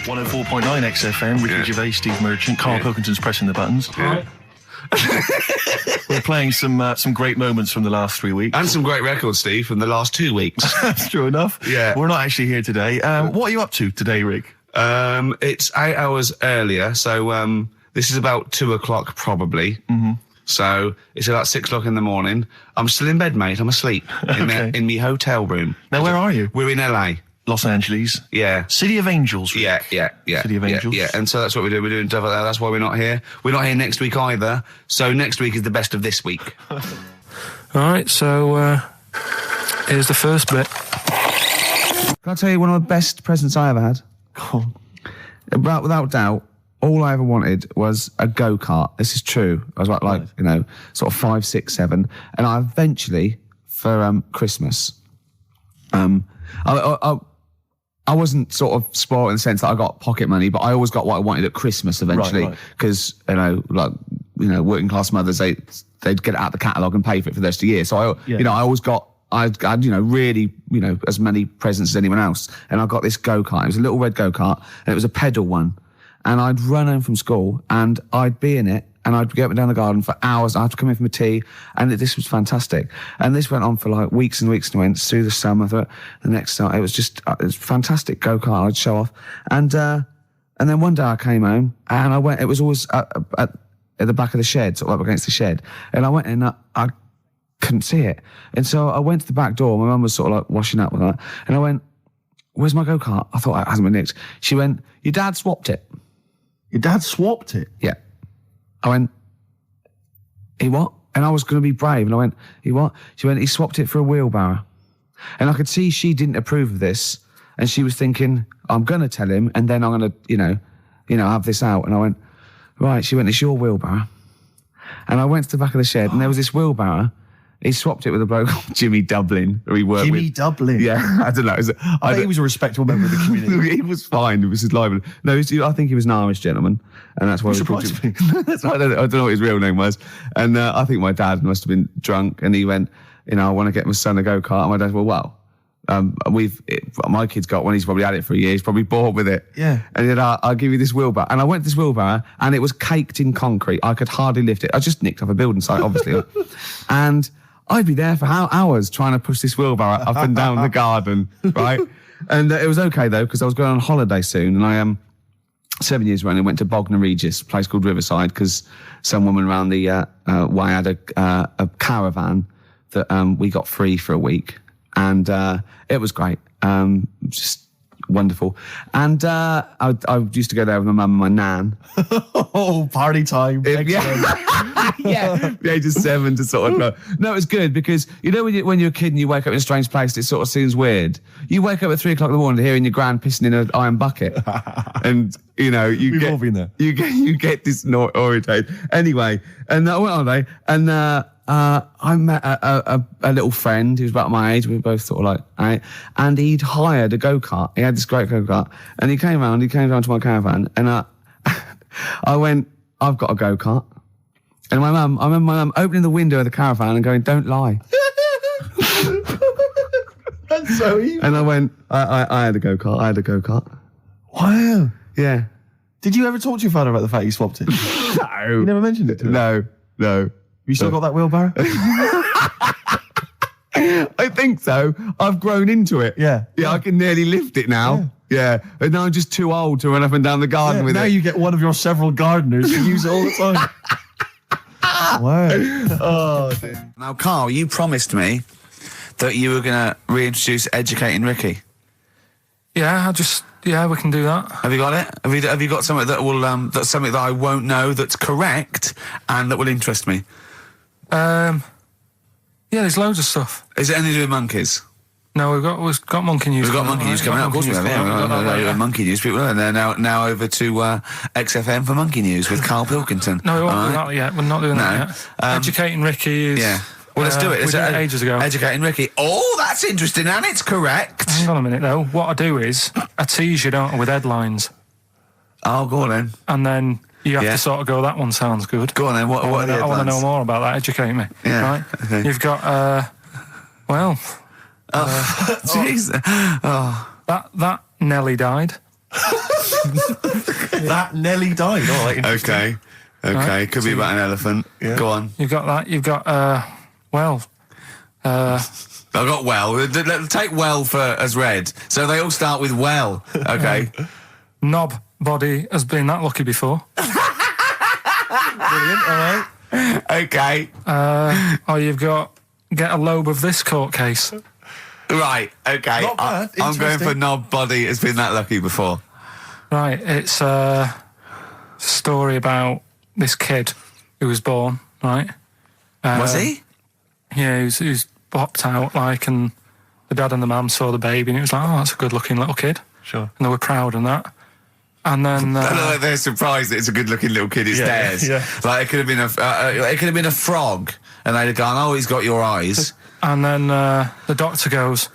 104.9 XFM, Ricky Gervais, Steve Merchant, Karl Pilkington's pressing the buttons. Yeah. We're playing some great moments from the last 3 weeks. And some great records, Steve, from the last 2 weeks. That's true enough. Yeah. We're not actually here today. What are you up to today, Rick? It's 8 hours earlier, so this is about 2 o'clock probably. Mm-hmm. So it's about 6 o'clock in the morning. I'm still in bed, mate. I'm asleep in my hotel room. Now, where are you? We're in LA. Los Angeles. Yeah. City of Angels. Rick. Yeah. City of Angels. Yeah, and so that's what we do. We're doing stuff like that. That's why we're not here. We're not here next week either. So next week is the best of this week. All right, so here's the first bit. Can I tell you one of the best presents I ever had? Go on. Without doubt, all I ever wanted was a go-kart. This is true. I was like you know, sort of 5, 6, 7. And I eventually, for Christmas, I wasn't sort of spoiled in the sense that I got pocket money, but I always got what I wanted at Christmas eventually. Because, working class mothers, they'd get it out the catalogue and pay for it for the rest of the year. So, I always got, I had, really, as many presents as anyone else. And I got this go-kart. It was a little red go-kart and it was a pedal one. And I'd run home from school and I'd be in it and I'd get down the garden for hours. I'd have to come in for my tea, and this was fantastic. And this went on for like weeks and weeks and went through the summer. The next time, it was just it was fantastic go-kart. I'd show off, and then one day I came home and I went. It was always at the back of the shed, sort of up against the shed, and I went in. I couldn't see it, and so I went to the back door. My mum was sort of like washing up with that, and I went, "Where's my go-kart?" I thought it hasn't been nicked. She went, "Your dad swapped it." Your dad swapped it? Yeah. I went, he what? And I was going to be brave. And I went, he what? She went, he swapped it for a wheelbarrow. And I could see she didn't approve of this. And she was thinking, I'm going to tell him. And then I'm going to, have this out. And I went, right. She went, it's your wheelbarrow. And I went to the back of the shed and there was this wheelbarrow. He swapped it with a bloke called Jimmy Dublin, who he worked with. Jimmy Dublin? Yeah, I don't know. I think he was a respectable member of the community. He was fine. It was his life. No, I think he was an Irish gentleman. And that's why we called him. That's why I don't know what his real name was. And I think my dad must have been drunk. And he went, I want to get my son a go-kart. And my dad went, my kid's got one. He's probably had it for a year. He's probably bored with it. Yeah. And he said, I'll give you this wheelbarrow. And I went to this wheelbarrow and it was caked in concrete. I could hardly lift it. I just nicked off a building site, obviously. And I'd be there for hours trying to push this wheelbarrow up and down the garden, right? And it was okay, though, because I was going on holiday soon. And I 7 years running, went to Bognor Regis, a place called Riverside, because some woman around the way had a caravan that we got free for a week. And it was great. Just wonderful. And I used to go there with my mum and my nan. Oh, party time. Yeah, the age of 7 to sort of no, it was good because when you're a kid and you wake up in a strange place, it sort of seems weird. You wake up at 3 o'clock in the morning hearing your gran pissing in an iron bucket, and We've all been there. You get disorientated. Anyway, and I went on holiday, and I met a little friend who was about my age. We were both sort of like, and he'd hired a go-kart. He had this great go-kart, and he came down to my caravan, and I went, I've got a go-kart. And I remember my mum opening the window of the caravan and going, don't lie. That's so evil. And I went, I had a go-kart. Wow. Yeah. Did you ever talk to your father about the fact you swapped it? No. You never mentioned it to him? No. You still got that wheelbarrow? I think so. I've grown into it. Yeah. I can nearly lift it now. Yeah. And now I'm just too old to run up and down the garden with it. Now you get one of your several gardeners who use it all the time. Wow. Oh, dear. Now, Karl, you promised me that you were going to reintroduce Educating Ricky. Yeah, we can do that. Have you got it? Have you got something that will that's something that I won't know that's correct and that will interest me? Yeah, there's loads of stuff. Is it anything to do with monkeys? No, we've got monkey news. We've got monkey news coming out. Of course we have. Yeah, monkey news. People are there now over to XFM for monkey news with Karl Pilkington. No, we won't do that yet. We're not doing that yet. Educating Ricky is... Yeah. Well, let's do it. We did it ages ago. Educating Ricky. Oh, that's interesting, and it's correct. Hang on a minute, though. What I do is I tease you, don't I, with headlines. Oh, go on then. And then you have to sort of go, that one sounds good. Go on then. What are the headlines? I want to know more about that. Educate me. Yeah. Right? Okay. You've got, jeez. That Nelly died. That Nelly died. All right. Okay. Right. Could be about an elephant. Yeah. Go on. You've got that. You've got, well... I got well. Take well as red. So they all start with well. Okay. Knob body has been that lucky before. Brilliant. All right. Okay. Or you've got get a lobe of this court case. Right. Okay. Not bad. I'm going for Interesting. knob body has been that lucky before. Right, it's a story about this kid who was born, right? Was he? Yeah, he was popped out, like, and the dad and the mum saw the baby, and it was like, oh, that's a good-looking little kid. Sure. And they were proud and that. And then... I know they're surprised that it's a good-looking little kid. It's theirs. Yeah. Like, it could have been a frog, and they'd have gone, oh, he's got your eyes. And then the doctor goes,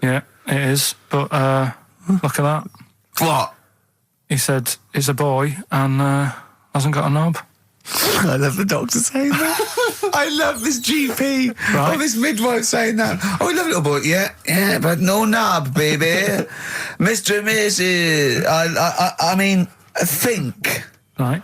yeah, it is, but look at that. What? He said, it's a boy and hasn't got a knob. I love the doctor saying that. I love this GP. Right. Oh, this midwife saying that. Oh, we love little boy. Yeah, but no knob, baby. Mr. and Mrs. I mean, think. Right.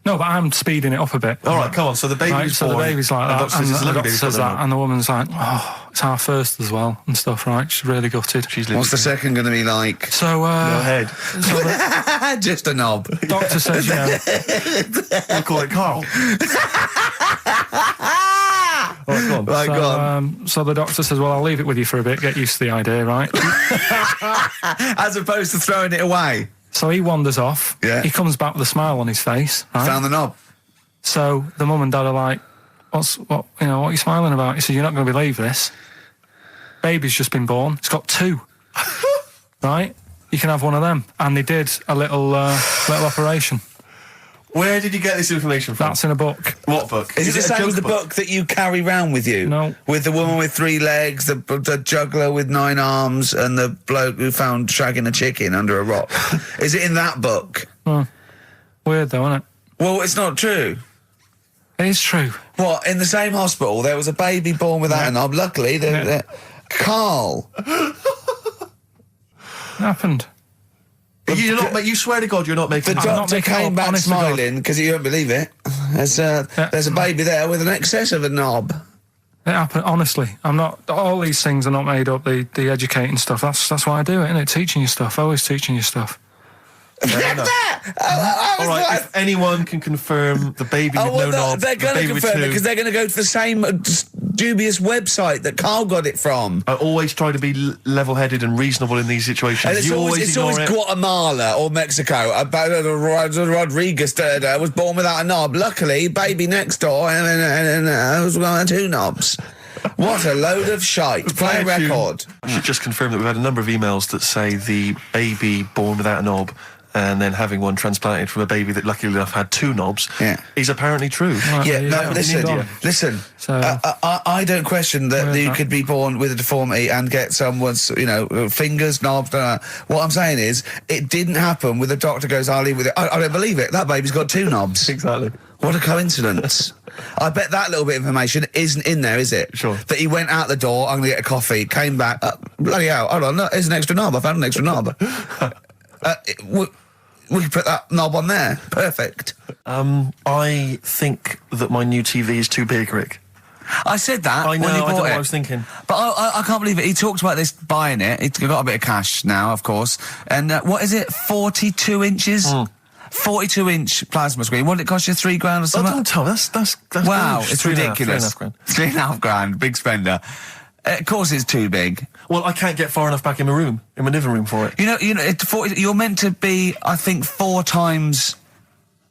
No, but I'm speeding it up a bit. All right, come on. So the baby's Right, so the born, baby's like that, and and the doctor baby's says got that, and the woman's like, oh, it's our first as well, and stuff, right? She's really gutted. She's What's the second going to be like? So, Go ahead. so the Just a knob. doctor says, you know, We'll call it Carl. All right, go on. Right, go on. so the doctor says, well, I'll leave it with you for a bit, get used to the idea, right? As opposed to throwing it away. So he wanders off. Yeah. He comes back with a smile on his face, right? Found the knob. So the mum and dad are like, what are you smiling about? He said, you're not going to believe this. Baby's just been born. It's got two. Right? You can have one of them. And they did a little operation. Where did you get this information from? That's in a book. What book? Is it the a same joke as the book that you carry round with you? No. With the woman with 3 legs, the juggler with 9 arms, and the bloke who found shagging a chicken under a rock. Is it in that book? Weird though, isn't it? Well, it's not true. It is true. What, in the same hospital, there was a baby born without a knob. Luckily, Carl. It happened. You're not, you swear to God you're not making... The I'm not doctor making it came up, back honest to God. smiling because you don't believe it. There's a baby there with an excess of a knob. It happened, honestly. I'm not... All these things are not made up, the educating stuff. That's why I do it, isn't it? Teaching you stuff. Always teaching you stuff. All right, if anyone can confirm the baby with no knob, they're going to confirm it because they're going to go to the same dubious website that Carl got it from. I always try to be level-headed and reasonable in these situations. And it's always ignore it. Guatemala or Mexico. Rodriguez was born without a knob. Luckily, baby next door and was one of 2 knobs. What a load of shite. Play a record. I should just confirm that we've had a number of emails that say the baby born without a knob and then having one transplanted from a baby that luckily enough had 2 knobs is apparently true. Right, Yeah, there you no, go. listen. So- I don't question that you could be born with a deformity and get someone's, fingers, knobs. What I'm saying is, it didn't happen with the doctor goes, I'll leave with it. I don't believe it. That baby's got 2 knobs. Exactly. What a coincidence. I bet that little bit of information isn't in there, is it? Sure. That he went out the door, I'm going to get a coffee, came back, bloody hell, hold on, look, here's an extra knob. I found an extra knob. We can put that knob on there. Perfect. I think that my new TV is too big, Rick. I said that I know, when he I don't know bought what it. I was thinking. But I can't believe it. He talked about this buying it. He's got a bit of cash now, of course. And what is it? 42 inches? 42-inch plasma screen. What did it cost you? $3,000 or Oh, something? don't tell me. That's Wow, bullshit. it's 3.5 ridiculous. grand. $3,500, big spender. Of course, it's too big. Well, I can't get far enough back in my room, in my living room for it. You're meant to be, I think, 4 times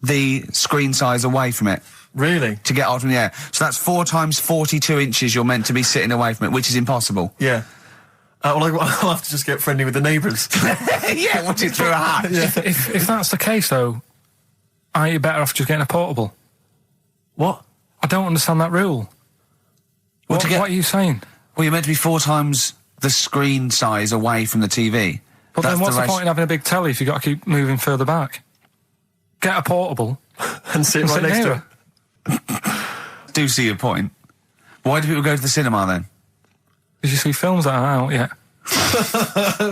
the screen size away from it Really? to get out from the air. So that's 4 times 42 inches. You're meant to be sitting away from it, which is impossible. Yeah. Well, I'll have to just get friendly with the neighbours. Yeah, watch it through a hatch. If that's the case, though, aren't you better off just getting a portable? What? I don't understand that rule. What are you saying? Well, you're meant to be 4 times the screen size away from the TV. But then what's the point in having a big telly if you've got to keep moving further back? Get a portable. And sit right next to it. Do see your point. Why do people go to the cinema then? Did you see films that aren't out yet?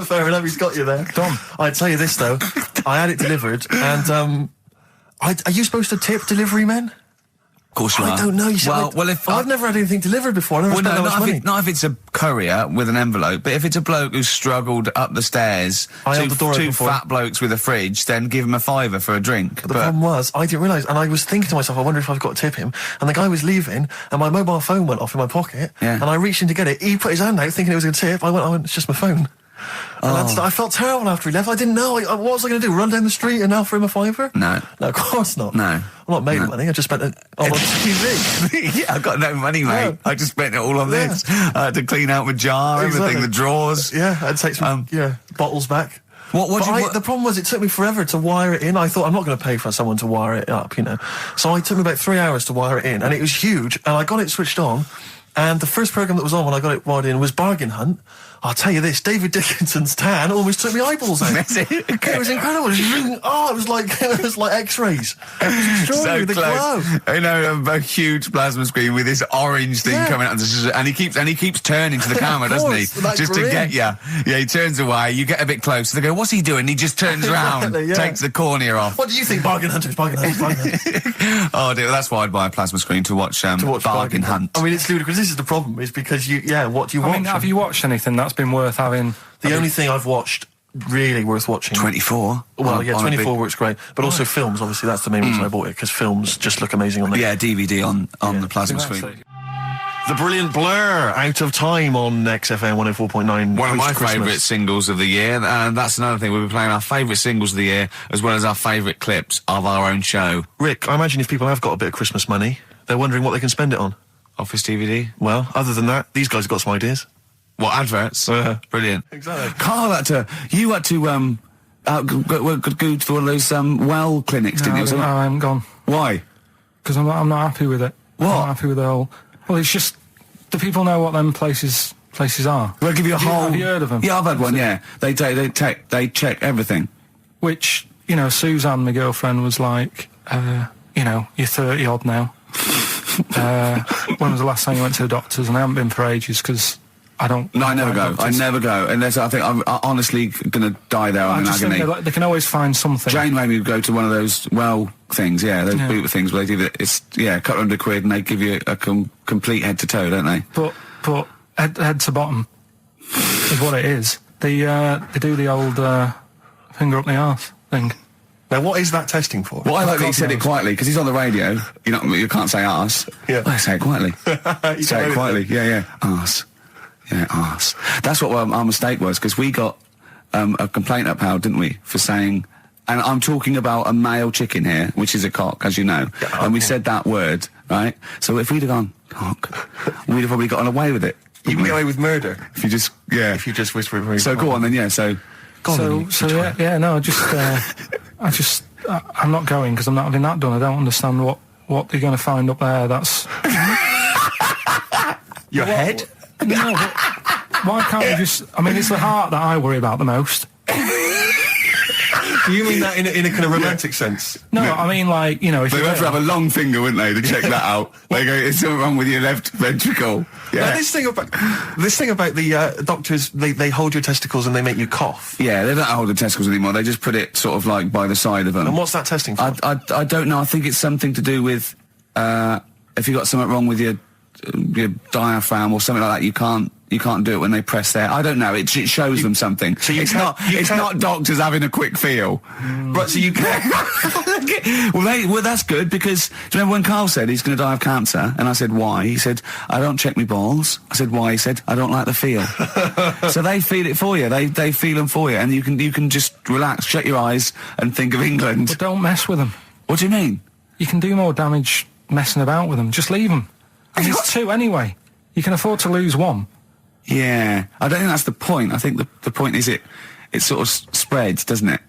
Fair enough, he's got you there. Done. I'd tell you this, though. I had it delivered, and are you supposed to tip delivery men? Of course you are. I don't know. You see, if I've never had anything delivered before. I never spent that much money. Not if it's a courier with an envelope, but if it's a bloke who's struggled up the stairs, two fat blokes with a fridge, then give him a £5 for a drink. But the problem was, I didn't realise, and I was thinking to myself, I wonder if I've got to tip him. And the guy was leaving, and my mobile phone went off in my pocket, and I reached in to get it. He put his hand out thinking it was a tip. I went, it's just my phone. And I felt terrible after he left. I didn't know. What was I going to do? Run down the street and offer him a £5? No, of course not. No. I'm not made money. I just spent it on TV. Yeah, I've got no money, mate. No. I just spent it all on this. I had to clean out my jar, everything, the drawers. Yeah, I'd take some bottles back. The problem was, it took me forever to wire it in. I thought, I'm not going to pay for someone to wire it up, So it took me about 3 hours to wire it in, and it was huge, and I got it switched on, and the first programme that was on when I got it wired in was Bargain Hunt. I'll tell you this, David Dickinson's tan almost took me eyeballs out. It was incredible. It was like X-rays. It was extraordinary, the glow. A huge plasma screen with this orange thing coming out, and he keeps turning to the camera, doesn't he? Just to get you. Yeah, he turns away. You get a bit closer. They go, "What's he doing?" He just turns around, takes the cornea off. What do you think, Bargain Hunters? Bargain Hunters. Oh dear, that's why I'd buy a plasma screen to watch Bargain Hunt. I mean, it's ludicrous. This is the problem, is because what do you watch? I mean, have you watched anything that's been worth having? The only thing I've watched really worth watching. 24. Well, 24 works great, but also films. Obviously, that's the main reason I bought it, because films just look amazing on there. Yeah, DVD on the plasma screen. The brilliant Blur, Out of Time on XFM 104.9. One of my favourite singles of the year, and that's another thing. We'll be playing our favourite singles of the year, as well as our favourite clips of our own show. Rick, I imagine if people have got a bit of Christmas money, they're wondering what they can spend it on. Office DVD? Well, other than that, these guys have got some ideas. What, adverts? Brilliant. Exactly. Carl you had to go to one of those well clinics, didn't you? No, I haven't gone. Why? Because I'm not happy with it. What? I'm not happy with the whole... Well, it's just... Do people know what them places are? They'll give you a whole... Have you heard of them? Yeah, I've had one, yeah. They check everything. Which, Suzanne, my girlfriend, was like, you're 30-odd now. When was the last time you went to the doctors? And I haven't been for ages, because... I never go. I never go. Unless I think I'm honestly going to die there in agony. They can always find something. Jane made me go to one of those things, those boot things where they do it's a couple £100 and they give you a complete head to toe, don't they? But head to bottom is what it is. They do the old finger up the arse thing. Now, what is that testing for? Well, I like that he said it quietly, because he's on the radio. You can't say arse. Yeah. I say it quietly. Say it quietly. Yeah. Arse. Yeah, arse. That's what our mistake was, because we got a complaint upheld, didn't we, for saying... And I'm talking about a male chicken here, which is a cock, as you know. Yeah, and we said that word, right? So if we'd have gone, cock, we'd have probably gotten away with it. You can get away with murder. If you just, If you just whisper it. So go on then, I'm not going, because I'm not having that done. I don't understand what they're going to find up there. That's... Your head? No, but why can't we just... I mean, it's the heart that I worry about the most. Do you mean that in a kind of romantic sense? No, I mean, like, if they'd have to have a long finger, wouldn't they, to check that out? They go, it's something wrong with your left ventricle. Yeah. Now, this thing about the doctors, they hold your testicles and they make you cough. Yeah, they don't hold the testicles anymore. They just put it sort of like by the side of them. And what's that testing for? I don't know. I think it's something to do with if you got something wrong with your diaphragm or something like that, you can't do it when they press there. I don't know. It shows them something. So it's not doctors having a quick feel. Right, so you can't... well, that's good, because do you remember when Carl said he's going to die of cancer? And I said, why? He said, I don't check my balls. I said, why? He said, I don't like the feel. So they feel it for you. They feel them for you, and you can just relax, shut your eyes, and think of England. But don't mess with them. What do you mean? You can do more damage messing about with them. Just leave them. And it's two anyway. You can afford to lose one. Yeah, I don't think that's the point. I think the point is it sort of spreads, doesn't it?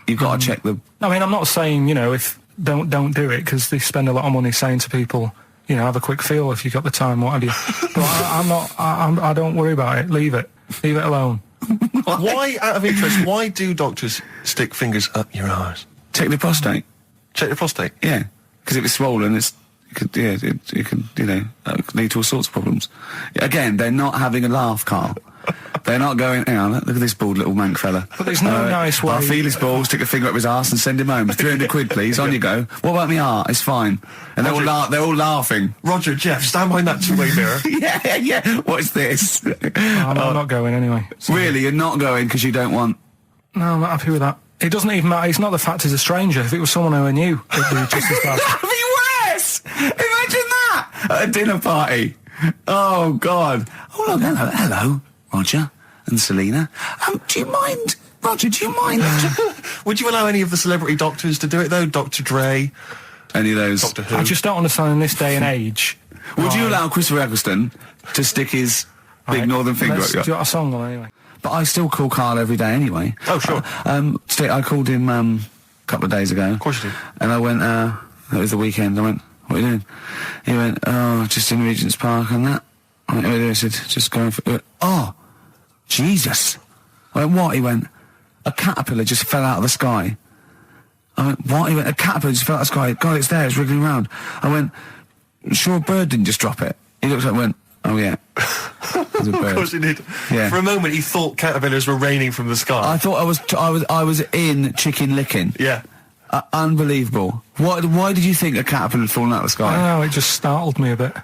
You've got to check the... I mean, I'm not saying, if don't do it, because they spend a lot of money saying to people, have a quick feel if you've got the time, what have you. But I don't worry about it. Leave it alone. Why, out of interest, why do doctors stick fingers up your arse? Check the prostate. Check the prostate? Yeah, because if it's swollen, it could lead to all sorts of problems. Again, they're not having a laugh, Carl. They're not going, hang on, look at this bald little mank fella. But there's no nice way. I'll feel his balls, stick a finger up his arse and send him home. 300 quid, please, on you go. What about me art? It's fine. And they're all laughing. Roger, Jeff, stand behind that two-way mirror. yeah. What's this? I'm not going anyway. So. Really? You're not going because you don't want... No, I'm not happy with that. It doesn't even matter. It's not the fact he's a stranger. If it was someone who I knew, it'd be just as bad. That'd be worse! Imagine that! At a dinner party. Oh, God. Oh, look, hello, Roger and Selena. Do you mind... Roger, do you mind... Would you allow any of the celebrity doctors to do it, though? Dr. Dre? Any of those? Doctor Who? I just don't understand in this day and age. Would you allow Christopher Eccleston to stick his big northern finger up your... Do you want a song on anyway? But I still call Carl every day anyway. Oh, sure. I called him a couple of days ago. Of course you did. And I went, it was the weekend, I went, what are you doing? He went, oh, just in Regent's Park and that. I went, what are you doing? I said, just going for... He went, oh, Jesus. I went, what? He went, a caterpillar just fell out of the sky. I went, what? He went, a caterpillar just fell out of the sky. God, it's there, it's wriggling around. I went, sure a bird didn't just drop it? He looked up and went, oh, yeah. It was a bird. Of course he did. Yeah. For a moment, he thought caterpillars were raining from the sky. I thought I was in chicken licking. Yeah. Unbelievable. Why did you think a caterpillar had fallen out of the sky? I don't know, it just startled me a bit.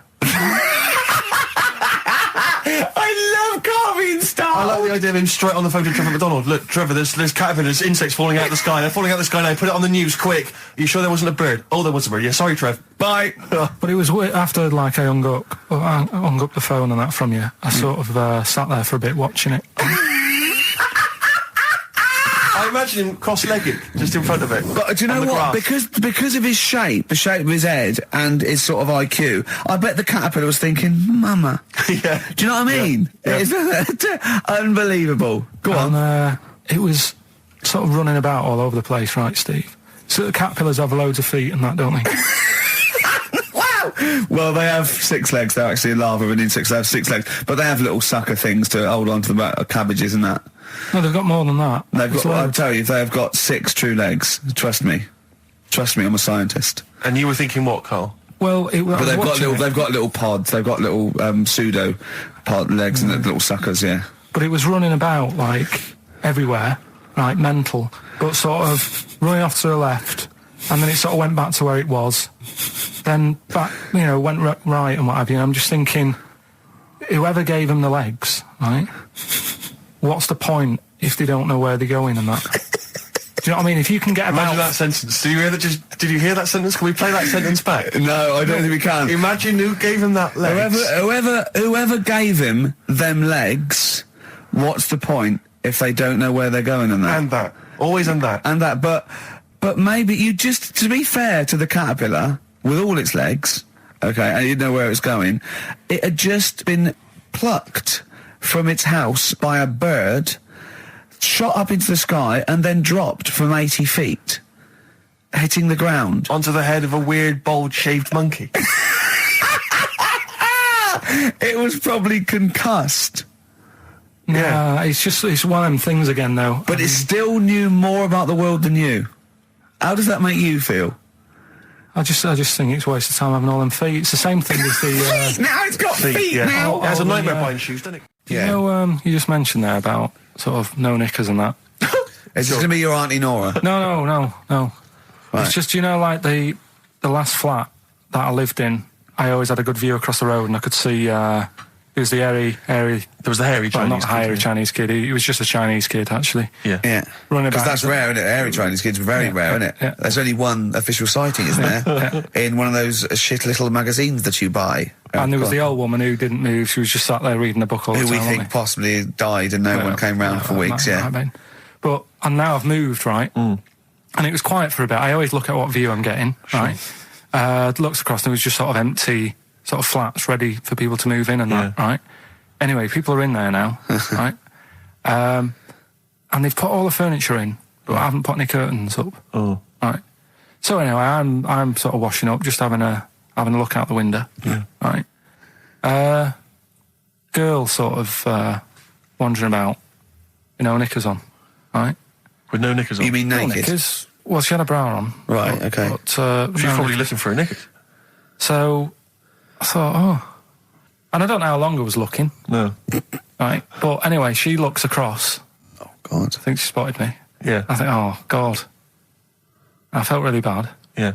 I love Carl being startled. I like the idea of him straight on the phone to Trevor McDonald. Look, Trevor, there's caterpillars, insects falling out of the sky. They're falling out of the sky now. Put it on the news, quick. Are you sure there wasn't a bird? Oh, there was a bird. Yeah, sorry, Trev. Bye. But it was after, like, I hung up the phone and that from you. I sort of sat there for a bit watching it. I imagine him cross-legged, just in front of it. But do you know what? Because of his shape, the shape of his head, and his sort of IQ, I bet the caterpillar was thinking, Mama. Yeah. Do you know what I mean? Yeah. It's unbelievable. Go on. And it was sort of running about all over the place, right, Steve? So the caterpillars have loads of feet and that, don't they? Wow! Well, they have 6 legs. They're actually larvae of insects. They have 6 legs. But they have little sucker things to hold on to the back of cabbages and that. No, they've got more than that. I'll tell you, they have got 6 true legs. Trust me. Trust me, I'm a scientist. And you were thinking what, Carl? Well, but they've got little pods. They've got little pseudo pod legs and little suckers. Yeah. But it was running about like everywhere, right, mental, but sort of running off to the left, and then it sort of went back to where it was, then back, went right and what have you. I'm just thinking, whoever gave them the legs, right? What's the point if they don't know where they're going and that? Do you know what I mean? If you can get about... Imagine that sentence. Did you hear that sentence? Can we play that sentence back? No, I don't think we can. Imagine who gave him that legs. Whoever gave him them legs, what's the point if they don't know where they're going and that? And that. Always and that. And that. But maybe you just, to be fair to the caterpillar, with all its legs, okay, and you didn't know where it was going, it had just been plucked from its house by a bird, shot up into the sky, and then dropped from 80 feet, hitting the ground. Onto the head of a weird, bald-shaved monkey. It was probably concussed. Yeah, it's one of them things again, though. But it still knew more about the world than you. How does that make you feel? I just think it's a waste of time having all them feet. It's the same thing as the... Now it's got feet now! It has a nightmare buying shoes, doesn't it? Yeah. You just mentioned there about sort of no knickers and that. Is this going to be your Auntie Nora? No. Right. It's just, like the last flat that I lived in, I always had a good view across the road and I could see... It was the hairy... There was the hairy Chinese kid. Not the hairy Chinese kid. He was just a Chinese kid, actually. Yeah. Running because about. that's rare, isn't it? Hairy Chinese kids are very rare, isn't it? Yeah. There's only one official sighting, isn't there? In one of those shit little magazines that you buy. And there was the old woman who didn't move. She was just sat there reading a book all the time. Who we think possibly died and no one came round for weeks, But, and now I've moved, right? And it was quiet for a bit. I always look at what view I'm getting, right? Looks across and it was just sort of empty, sort of flats ready for people to move in and that, right? Anyway, people are in there now, right? And they've put all the furniture in, but I haven't put any curtains up. Oh. Right. So anyway, I'm sort of washing up, just having a look out the window. Yeah. Right. Girl sort of wandering about, knickers on, right? With no knickers on? You mean naked? No knickers. Well, she had a bra on. Right, okay. But, she's probably looking for a knickers. So I thought, and I don't know how long I was looking. No. Right? But anyway, she looks across. Oh, God. I think she spotted me. Yeah. I think, oh, God. I felt really bad. Yeah.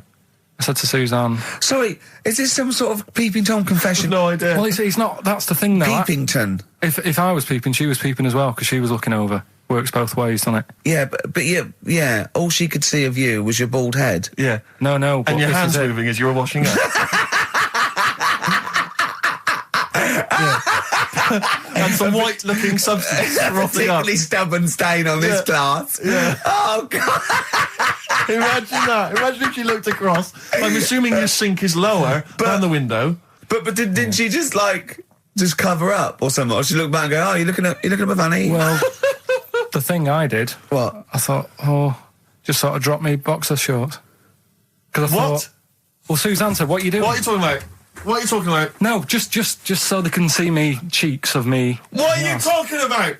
I said to Suzanne... Sorry, is this some sort of Peeping Tom confession? No idea. Well, he's not... That's the thing, though. Peepington. If I was peeping, she was peeping as well, because she was looking over. Works both ways, doesn't it? Yeah, but yeah, all she could see of you was your bald head. Yeah. No, but And your this hands is it. moving as you were washing up. And some white-looking substance frothing up. Particularly stubborn stain on this glass. Yeah. Oh, God. Imagine that. Imagine if she looked across. I'm assuming your sink is lower than the window. But didn't she just cover up or something? Or she looked back and go, oh, you're looking at my fanny? Well, the thing I did... What? I thought, just sort of drop me boxer shorts. Because I thought... Well, Suzanne said, what are you doing? What are you talking about? What are you talking about? No, just so they can see me cheeks of me. What are you talking about?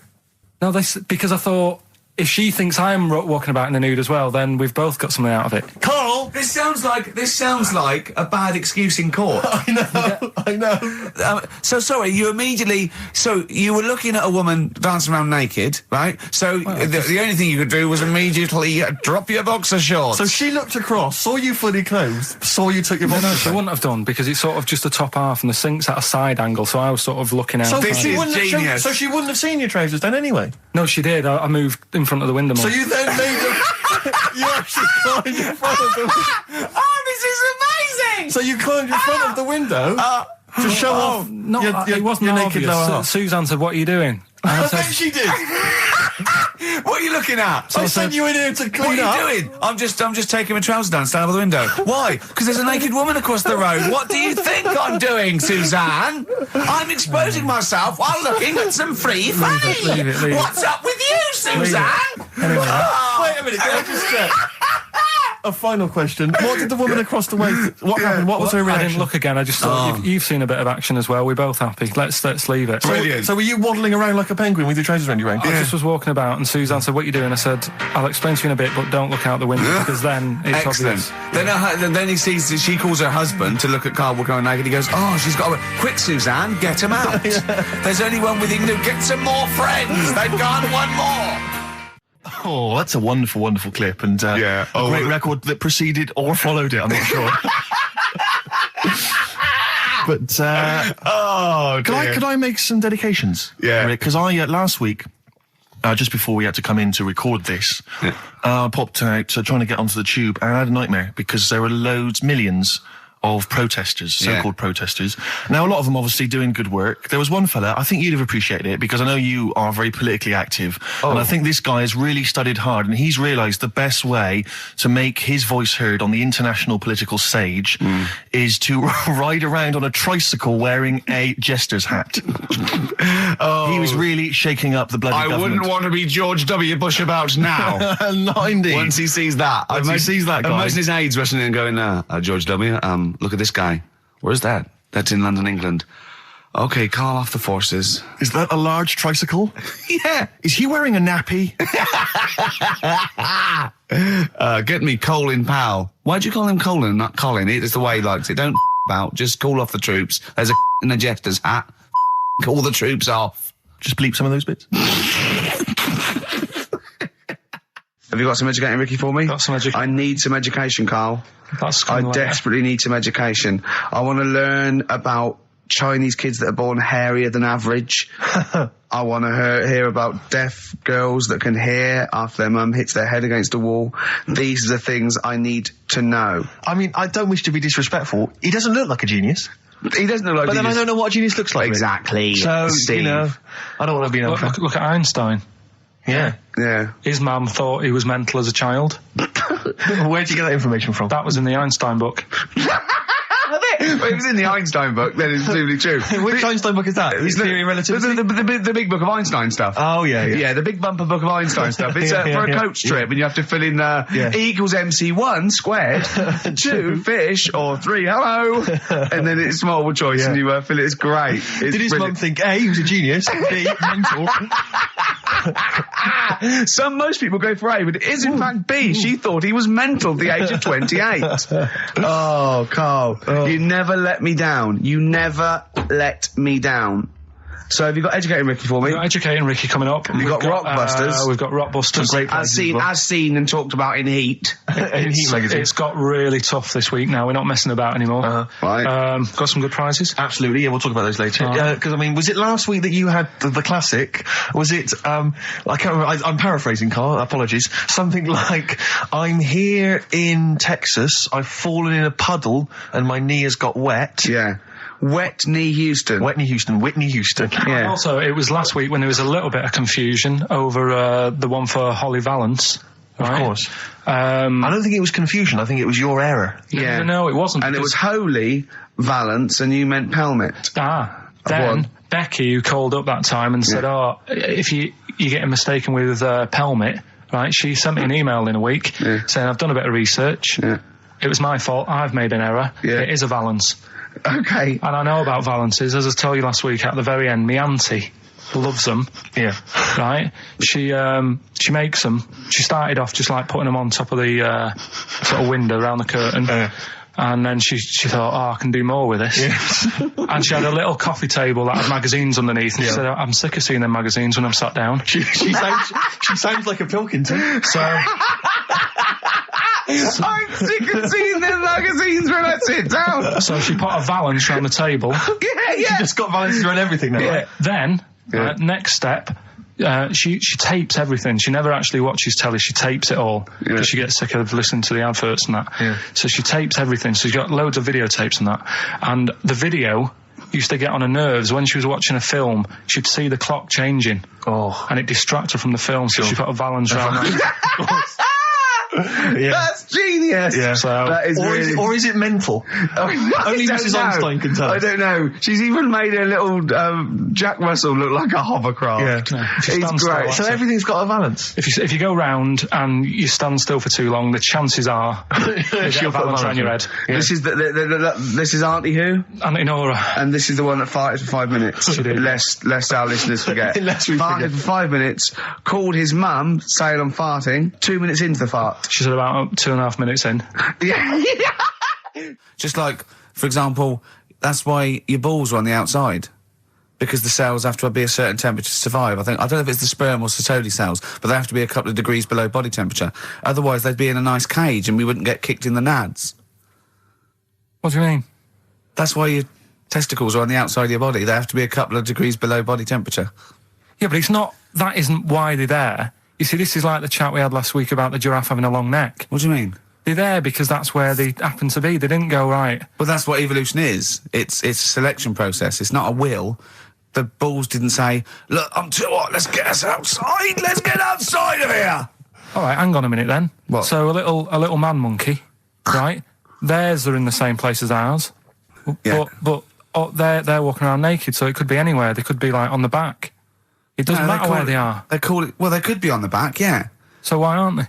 No, because I thought if she thinks I'm walking about in the nude as well, then we've both got something out of it. Carl! This sounds like a bad excuse in court. I know. So sorry, you were looking at a woman dancing around naked, right? So the only thing you could do was immediately drop your boxer shorts. So she looked across, saw you fully clothed, saw you took your boxer No, she wouldn't have done, because it's sort of just the top half and the sink's at a side angle, so I was sort of looking out. So This she is wouldn't have genius. so she wouldn't have seen your trousers then anyway? No, she did. I moved in front of the window more. So you then made you actually climbed in front of the window. Oh, this is amazing! So you climbed in front of the window to show off No, your it wasn't your naked obvious. lower half. Susan said, what are you doing? And I I bet said, she did. What are you looking at? I sent you in here to clean What up. are you doing? I'm just taking my trousers down, stand over the window. Why? Because there's a naked woman across the road. What do you think I'm doing, Suzanne? I'm exposing myself while looking at some free fanny. leave it. What's up with you, Suzanne? Anyway. Wait a minute, can I just check? A final question. What did the woman across the way... What happened? What was her I reaction? didn't look again. I just thought you've seen a bit of action as well. We're both happy. Let's leave it. Brilliant. So were you waddling around like a penguin with your trousers around your ankles? I just was walking about, and Suzanne said, what are you doing? I said, I'll explain to you in a bit, but don't look out the window, because then it's Excellent. obvious. Then he sees, she calls her husband to look at Carl walking around naked. He goes, oh, she's got a... Quick, Suzanne, get him out. There's only one with him. Get some more friends. They've gone one more. Oh, that's a wonderful, wonderful clip, and a great record that preceded or followed it, I'm not sure. But, could I make some dedications? Yeah. Because I, last week, just before we had to come in to record this, I popped out trying to get onto the tube, and I had a nightmare, because there were millions of protesters, so-called protesters. Now, a lot of them obviously doing good work. There was one fella, I think you'd have appreciated it, because I know you are very politically active, and I think this guy has really studied hard, and he's realised the best way to make his voice heard on the international political stage is to ride around on a tricycle wearing a jester's hat. He was really shaking up the bloody government. wouldn't want to be George W. Bush about now. Not indeed. Once he sees that. Once he sees that guy. Imagine his aides rushing in and going, George W., look at this guy. Where's that? That's in London, England. Okay, call off the forces. Is that a large tricycle? Yeah. Is he wearing a nappy? Get me Colin Powell. Why'd you call him Colin, not Colin? It's the way he likes it. Don't about. Just call off the troops. There's a in a jester's hat. Call the troops off. Just bleep some of those bits. Have you got some educating, Ricky, for me? Got some education. I need some education, Carl. That's I kind of desperately need some education. I want to learn about Chinese kids that are born hairier than average. I want to hear about deaf girls that can hear after their mum hits their head against a wall. These are the things I need to know. I mean, I don't wish to be disrespectful. He doesn't look like a genius. He doesn't look like But then I genius. don't know what a genius looks like. Exactly. So, Steve. you know, I don't want to be an Look at Einstein. Yeah. Yeah. His mum thought he was mental as a child. Where'd you get that information from? That was in the Einstein book. Well, it was in the Einstein book, then it's presumably true. Which Einstein book is that? His Theory of Relativity? The big book of Einstein stuff. Oh, yeah. Yeah, the big bumper book of Einstein stuff. It's for a coach trip, and you have to fill in E equals MC1 squared, 2 fish, or 3 hello, and then it's multiple choice, and you fill it. It's great. It's Did his mum think, A, he was a genius, B, mental? Most people go for A, but it is in fact B. She thought he was mental at the age of 28. Oh, Carl, you never let me down. You never let me down. So have you got Educating Ricky for me? We've got Educating Ricky coming up. We've got Rockbusters. We've got Rockbusters. Great As seen and talked about in Heat. In Heat magazine. It's got really tough this week now. We're not messing about anymore. Right. Got some good prizes. Absolutely, yeah, we'll talk about those later. Because, I mean, was it last week that you had the classic? Was it, I can't remember, I'm paraphrasing, Carl, apologies. Something like, I'm here in Texas, I've fallen in a puddle, and my knee has got wet. Yeah. Whitney Houston. Whitney Houston. Yeah. And also, it was last week when there was a little bit of confusion over the one for Holly Valance. Right? Of course. I don't think it was confusion, I think it was your error. Yeah. No, it wasn't. And it was Holy Valance, and you meant Pelmet. Then Becky, who called up that time and said, if you're getting mistaken with Pelmet, right, she sent me an email in a week saying, I've done a bit of research. Yeah. It was my fault. I've made an error. Yeah. It is a valance. Okay. And I know about valances. As I told you last week, at the very end, my auntie loves them. Yeah. Right? She makes them. She started off just like putting them on top of the sort of window around the curtain. And then she thought, I can do more with this. Yeah. And she had a little coffee table that had magazines underneath. And she said, I'm sick of seeing them magazines when I'm sat down. She sounds like a Pilkington. So... I'm sick of seeing them magazines when I sit down. So she put a valance around the table. Yeah. She just got valances around everything now. Yeah. Then, next step, she tapes everything. She never actually watches telly. She tapes it all because she gets sick of listening to the adverts and that. Yeah. So she tapes everything. So she's got loads of videotapes and that. And the video used to get on her nerves. When she was watching a film, she'd see the clock changing. And it distracted her from the film. So she put a valance around that. That's genius. Yeah. So, that is or is it mental? Only Mrs. Einstein can tell us. I don't know. She's even made a little Jack Russell look like a hovercraft. Yeah. He's great. So everything's got a valance. If you go round and you stand still for too long, the chances are you'll balance around your head. Yeah. This is this is Auntie who? Auntie Nora. And this is the one that farted for 5 minutes. Lest our listeners forget. Farted for 5 minutes, called his mum saying I'm farting, 2 minutes into the fart. She said about 2.5 minutes in. Yeah. Just like, for example, that's why your balls are on the outside. Because the cells have to be a certain temperature to survive. I don't know if it's the sperm or Sertoli cells, but they have to be a couple of degrees below body temperature. Otherwise, they'd be in a nice cage and we wouldn't get kicked in the nads. What do you mean? That's why your testicles are on the outside of your body. They have to be a couple of degrees below body temperature. Yeah, but it's not... That isn't why they're there. You see, this is like the chat we had last week about the giraffe having a long neck. What do you mean? They're there because that's where they happen to be. They didn't go, right. Well, that's what evolution is. It's a selection process. It's not a will. The balls didn't say, look, I'm too hot, let's get us outside. Let's get outside of here. All right, hang on a minute then. What? So a little man monkey, right? Theirs are in the same place as ours. Yeah. But they're walking around naked, so it could be anywhere. They could be, like, on the back. It doesn't matter where they are. They call it... Well, they could be on the back, yeah. So why aren't they?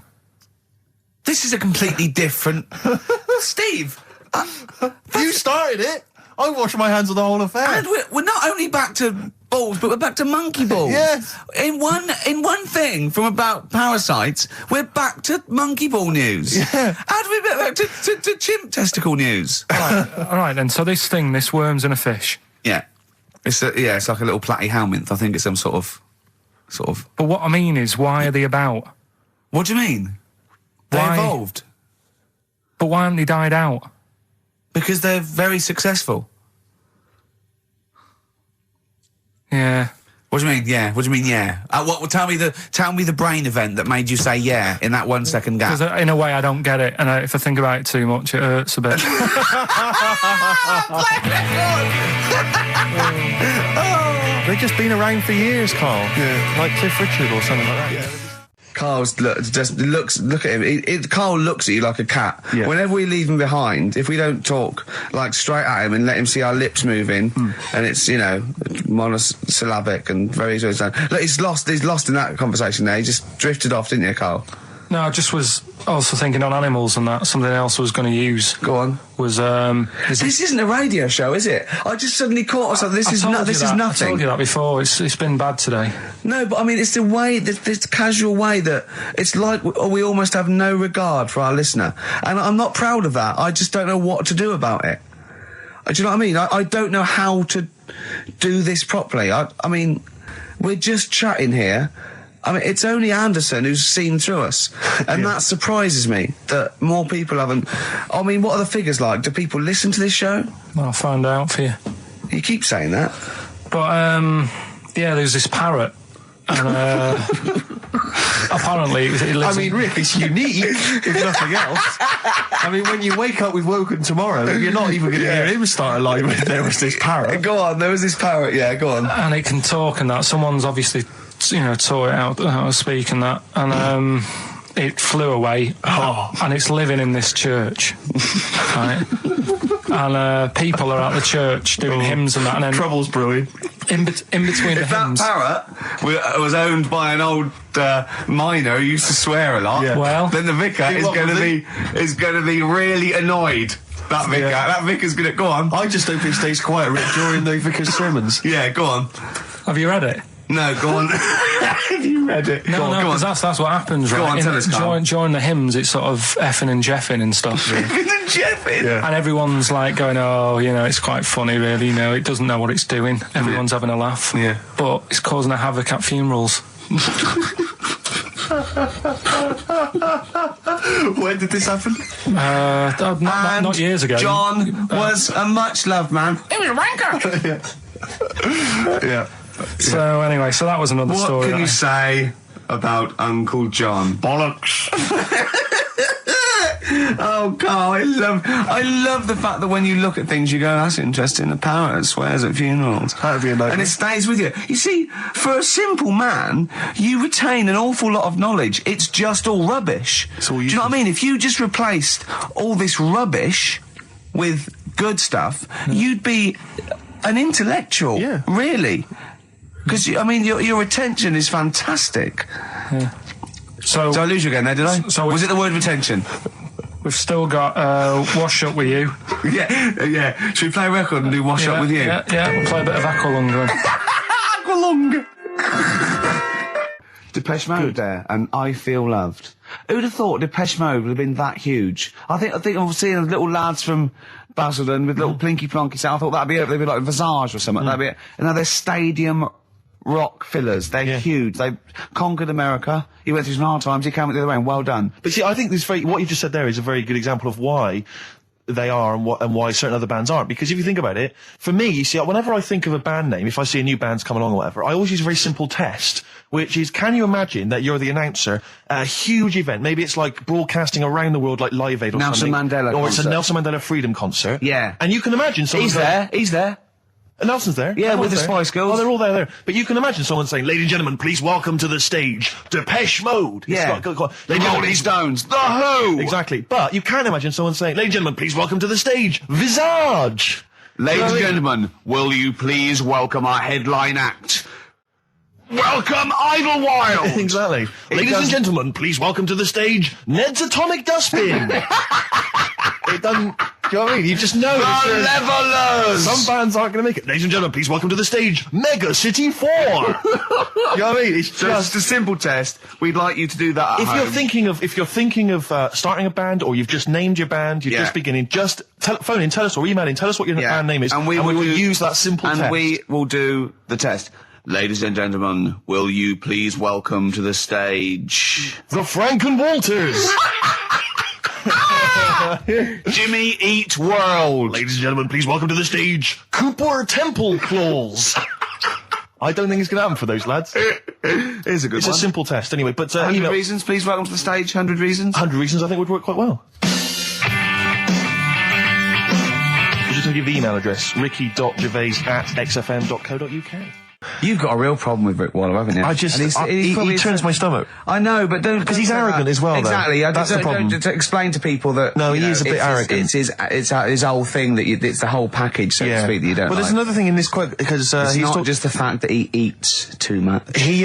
This is a completely different... Steve! You started it! I wash my hands of the whole affair. And we're not only back to balls, but we're back to monkey balls. Yes. In one thing from about parasites, we're back to monkey ball news. Yeah. How do we get back to chimp testicle news? All right then, so this worm's in a fish. Yeah. It's like a little platy helminth. I think it's some sort of... But what I mean is, why are they about? What do you mean? They Why? evolved. But why haven't they died out? Because they're very successful. Yeah. What do you mean, yeah? What do you mean, yeah? Tell me the brain event that made you say yeah in that 1 second gap. Because in a way I don't get it, and if I think about it too much, it hurts a bit. They've just been around for years, Carl. Yeah. Like Cliff Richard or something like that. Yeah. Carl's look at him. Carl looks at you like a cat. Yeah. Whenever we leave him behind, if we don't talk like straight at him and let him see our lips moving, and it's monosyllabic and very look, he's lost in that conversation there. He just drifted off, didn't you, Carl? No, I just was also thinking on animals and that. Something else I was going to use. Go on. Was this isn't a radio show, is it? I just suddenly caught myself. This is nothing. I told you that before. It's been bad today. No, but I mean, it's the way, this casual way that it's like we almost have no regard for our listener, and I'm not proud of that. I just don't know what to do about it. Do you know what I mean? I don't know how to do this properly. I mean, we're just chatting here. I mean, it's only Anderson who's seen through us. And that surprises me that more people haven't. I mean, what are the figures like? Do people listen to this show? Well, I'll find out for you. You keep saying that. But, yeah, there's this parrot. And, apparently it lives Rick, it's unique, if nothing else. I mean, when you wake up with Woken tomorrow, you're not even going to hear him start a line with there was this parrot. Go on, there was this parrot, yeah, go on. And it can talk and that. Someone's obviously, taught it how to speak and that. And it flew away. And it's living in this church. Right? And people are at the church doing hymns and that. And then Trouble's brewing. In between the hymns. That parrot was owned by an old miner who used to swear a lot. Yeah. Well, then the vicar is going to be really annoyed. That vicar, that vicar's going to go on. I just hope it stays quiet, Rick, during the vicar's sermons. Yeah, go on. Have you read it? No, go on. Have you read it? No, because that's what happens, right? Go on, tell us, Carl. During the hymns, it's sort of effing and jeffing and stuff. Effing and jeffing? Yeah. And everyone's like going, it's quite funny, really, it doesn't know what it's doing. Everyone's having a laugh. Yeah. But it's causing a havoc at funerals. When did this happen? Not years ago. John was a much-loved man. He was a wanker! Yeah. So anyway, that was another story. What can you say about Uncle John? Bollocks. Oh, Carl, I love the fact that when you look at things, you go, that's interesting. The parrot that swears at funerals. That'd be a nice. And it stays with you. You see, for a simple man, you retain an awful lot of knowledge. It's just all rubbish. Do you know what I mean? If you just replaced all this rubbish with good stuff, you'd be an intellectual. Yeah. Really. Because, your attention is fantastic. Yeah. So Did I lose you again there, did I? So was it the word retention? We've still got Wash Up With You. Yeah. Should we play a record and do Wash Up With You? Yeah, we'll play a bit of Aqualung then. Aqualung! Depeche Mode there, and I Feel Loved. Who'd have thought Depeche Mode would have been that huge? I think I've seen little lads from Basildon with little plinky plonky sound. I thought that'd be it. They'd be like Visage or something. That'd be it. And now they're stadium rock fillers. They're huge. They conquered America. He went through some hard times. He came out the other way. And well done. But see, I think what you just said there is a very good example of why they are and why certain other bands aren't. Because if you think about it, for me, you see, whenever I think of a band name, if I see a new band's come along or whatever, I always use a very simple test, which is, can you imagine that you're the announcer at a huge event? Maybe it's like broadcasting around the world like Live Aid or Nelson something. Mandela Or concert. it's a Nelson Mandela Freedom concert. Yeah. And you can imagine someone He's there. And Nelson's there. Yeah, with the there. Spice Girls. Oh, they're all there. But you can imagine someone saying, ladies and gentlemen, please welcome to the stage, Depeche Mode. Yeah. Rolling Stones. The Who. Exactly. But you can imagine someone saying, ladies and gentlemen, please welcome to the stage, Visage. Ladies and gentlemen, will you please welcome our headline act? Welcome Idlewild! Exactly. Ladies and gentlemen, please welcome to the stage, Ned's Atomic Dustbin. It doesn't... Do you know what I mean? You just know. The Levelers! Some bands aren't going to make it. Ladies and gentlemen, please welcome to the stage, Mega City 4. You know what I mean? It's just a simple test. We'd like you to do that at If home. you're thinking of starting a band, or you've just named your band, you're just beginning, just phone in, tell us, or email in, tell us what your band name is, and we will use that simple test. And we will do the test. Ladies and gentlemen, will you please welcome to the stage... the Franken Walters! Jimmy Eat World! Ladies and gentlemen, please welcome to the stage, Cooper Temple Claws! I don't think it's going to happen for those lads. Here's a good one. It's a simple test, anyway. But 100 reasons, please welcome to the stage. 100 reasons. 100 reasons, I think, would work quite well. I'm just going to give the email address: ricky.gervais@xfm.co.uk. You've got a real problem with Rick Wallow, haven't you? He turns my stomach. I know, but don't... Because he's arrogant as well, Exactly. though. That's the problem. Don't explain to people that... No, he is a bit arrogant. It's his whole thing, that it's the whole package, so to speak, that you don't there's another thing in this quote, because it's not just the fact that he eats too much. He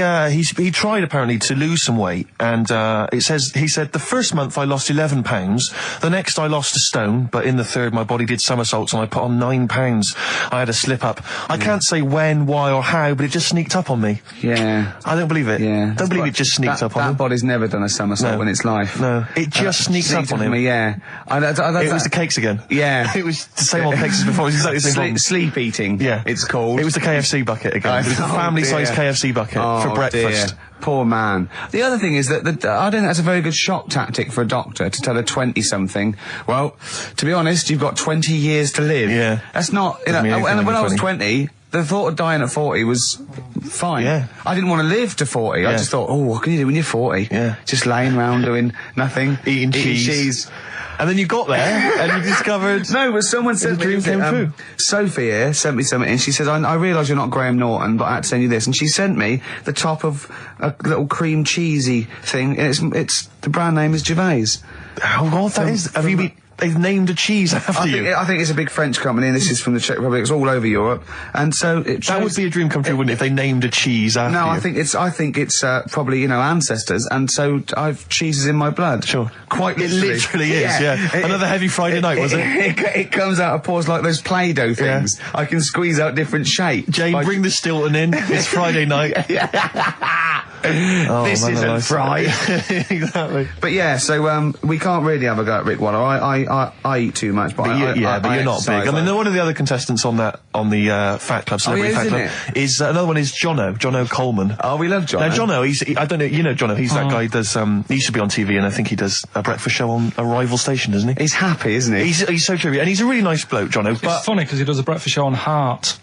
tried, apparently, to lose some weight, and he said, the first month I lost 11 pounds, the next I lost a stone, but in the third my body did somersaults and I put on 9 pounds. I had a slip up. I can't say when, why or how, but it just sneaked up on me. Yeah. I don't believe it. Yeah. Don't believe it just sneaked up on him. That body's never done a somersault in its life. No. It just sneaked up on him. Me, yeah. It was the cakes again. Yeah. It was the same old cakes as before. It was exactly the same problem. Sleep eating. Yeah. It's called. It was the KFC bucket again. It was the family-sized KFC bucket for breakfast. Dear. Poor man. The other thing is that I don't think that's a very good shock tactic for a doctor to tell a 20-something, well, to be honest, you've got 20 years to live. Yeah. That's not, and when I was 20, the thought of dying at 40 was fine. Yeah. I didn't want to live to 40. Yeah. I just thought, what can you do when you're 40? Yeah. Just laying around doing nothing. Eating cheese. And then you got there and you discovered... No, but someone said... The dream came true. Sophie here sent me something and she says, I realise you're not Graham Norton, but I had to send you this. And she sent me the top of a little cream cheesy thing. And it's the brand name is Gervais. How odd that is. Have you been... They've named a cheese after you. I think it's a big French company, and this is from the Czech Republic. It's all over Europe, and so that would be a dream come true, wouldn't it? If they named a cheese after you. No, I think it's probably ancestors, and so I've cheeses in my blood. Sure, quite literally. It literally is. Yeah. Another heavy Friday night, was it? It comes out of pores like those Play-Doh things. Yeah. I can squeeze out different shapes. Jane, bring the Stilton in. It's Friday night. This isn't fried. Exactly. But yeah, so we can't really have a go at Rick Waller. I eat too much, but you're not big. I mean, one of the other contestants on the Fat Club, Celebrity Fat Club, is another one is Jono Coleman. Oh, we love Jono. Now Jono, I don't know, you know Jono, he's that guy who does, he used to be on TV, and I think he does a breakfast show on a rival station, doesn't he? He's happy, isn't he? He's so true, and he's a really nice bloke, Jono. It's funny because he does a breakfast show on Heart,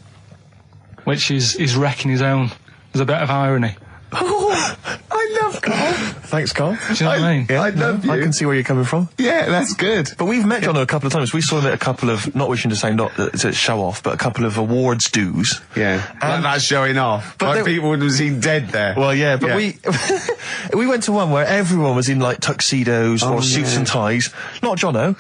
which is wrecking his own. There's a bit of irony. Oh, I love Carl. Thanks, Carl. Do you know what I mean? I love you. I can see where you're coming from. Yeah, that's good. But we've met Jono a couple of times. We saw him at a couple of, not wishing to say not to show off, but a couple of awards dues. Yeah, like that's showing off. But like people would have seen dead there. Well, yeah, but we went to one where everyone was in like tuxedos or suits and ties. Not Jono.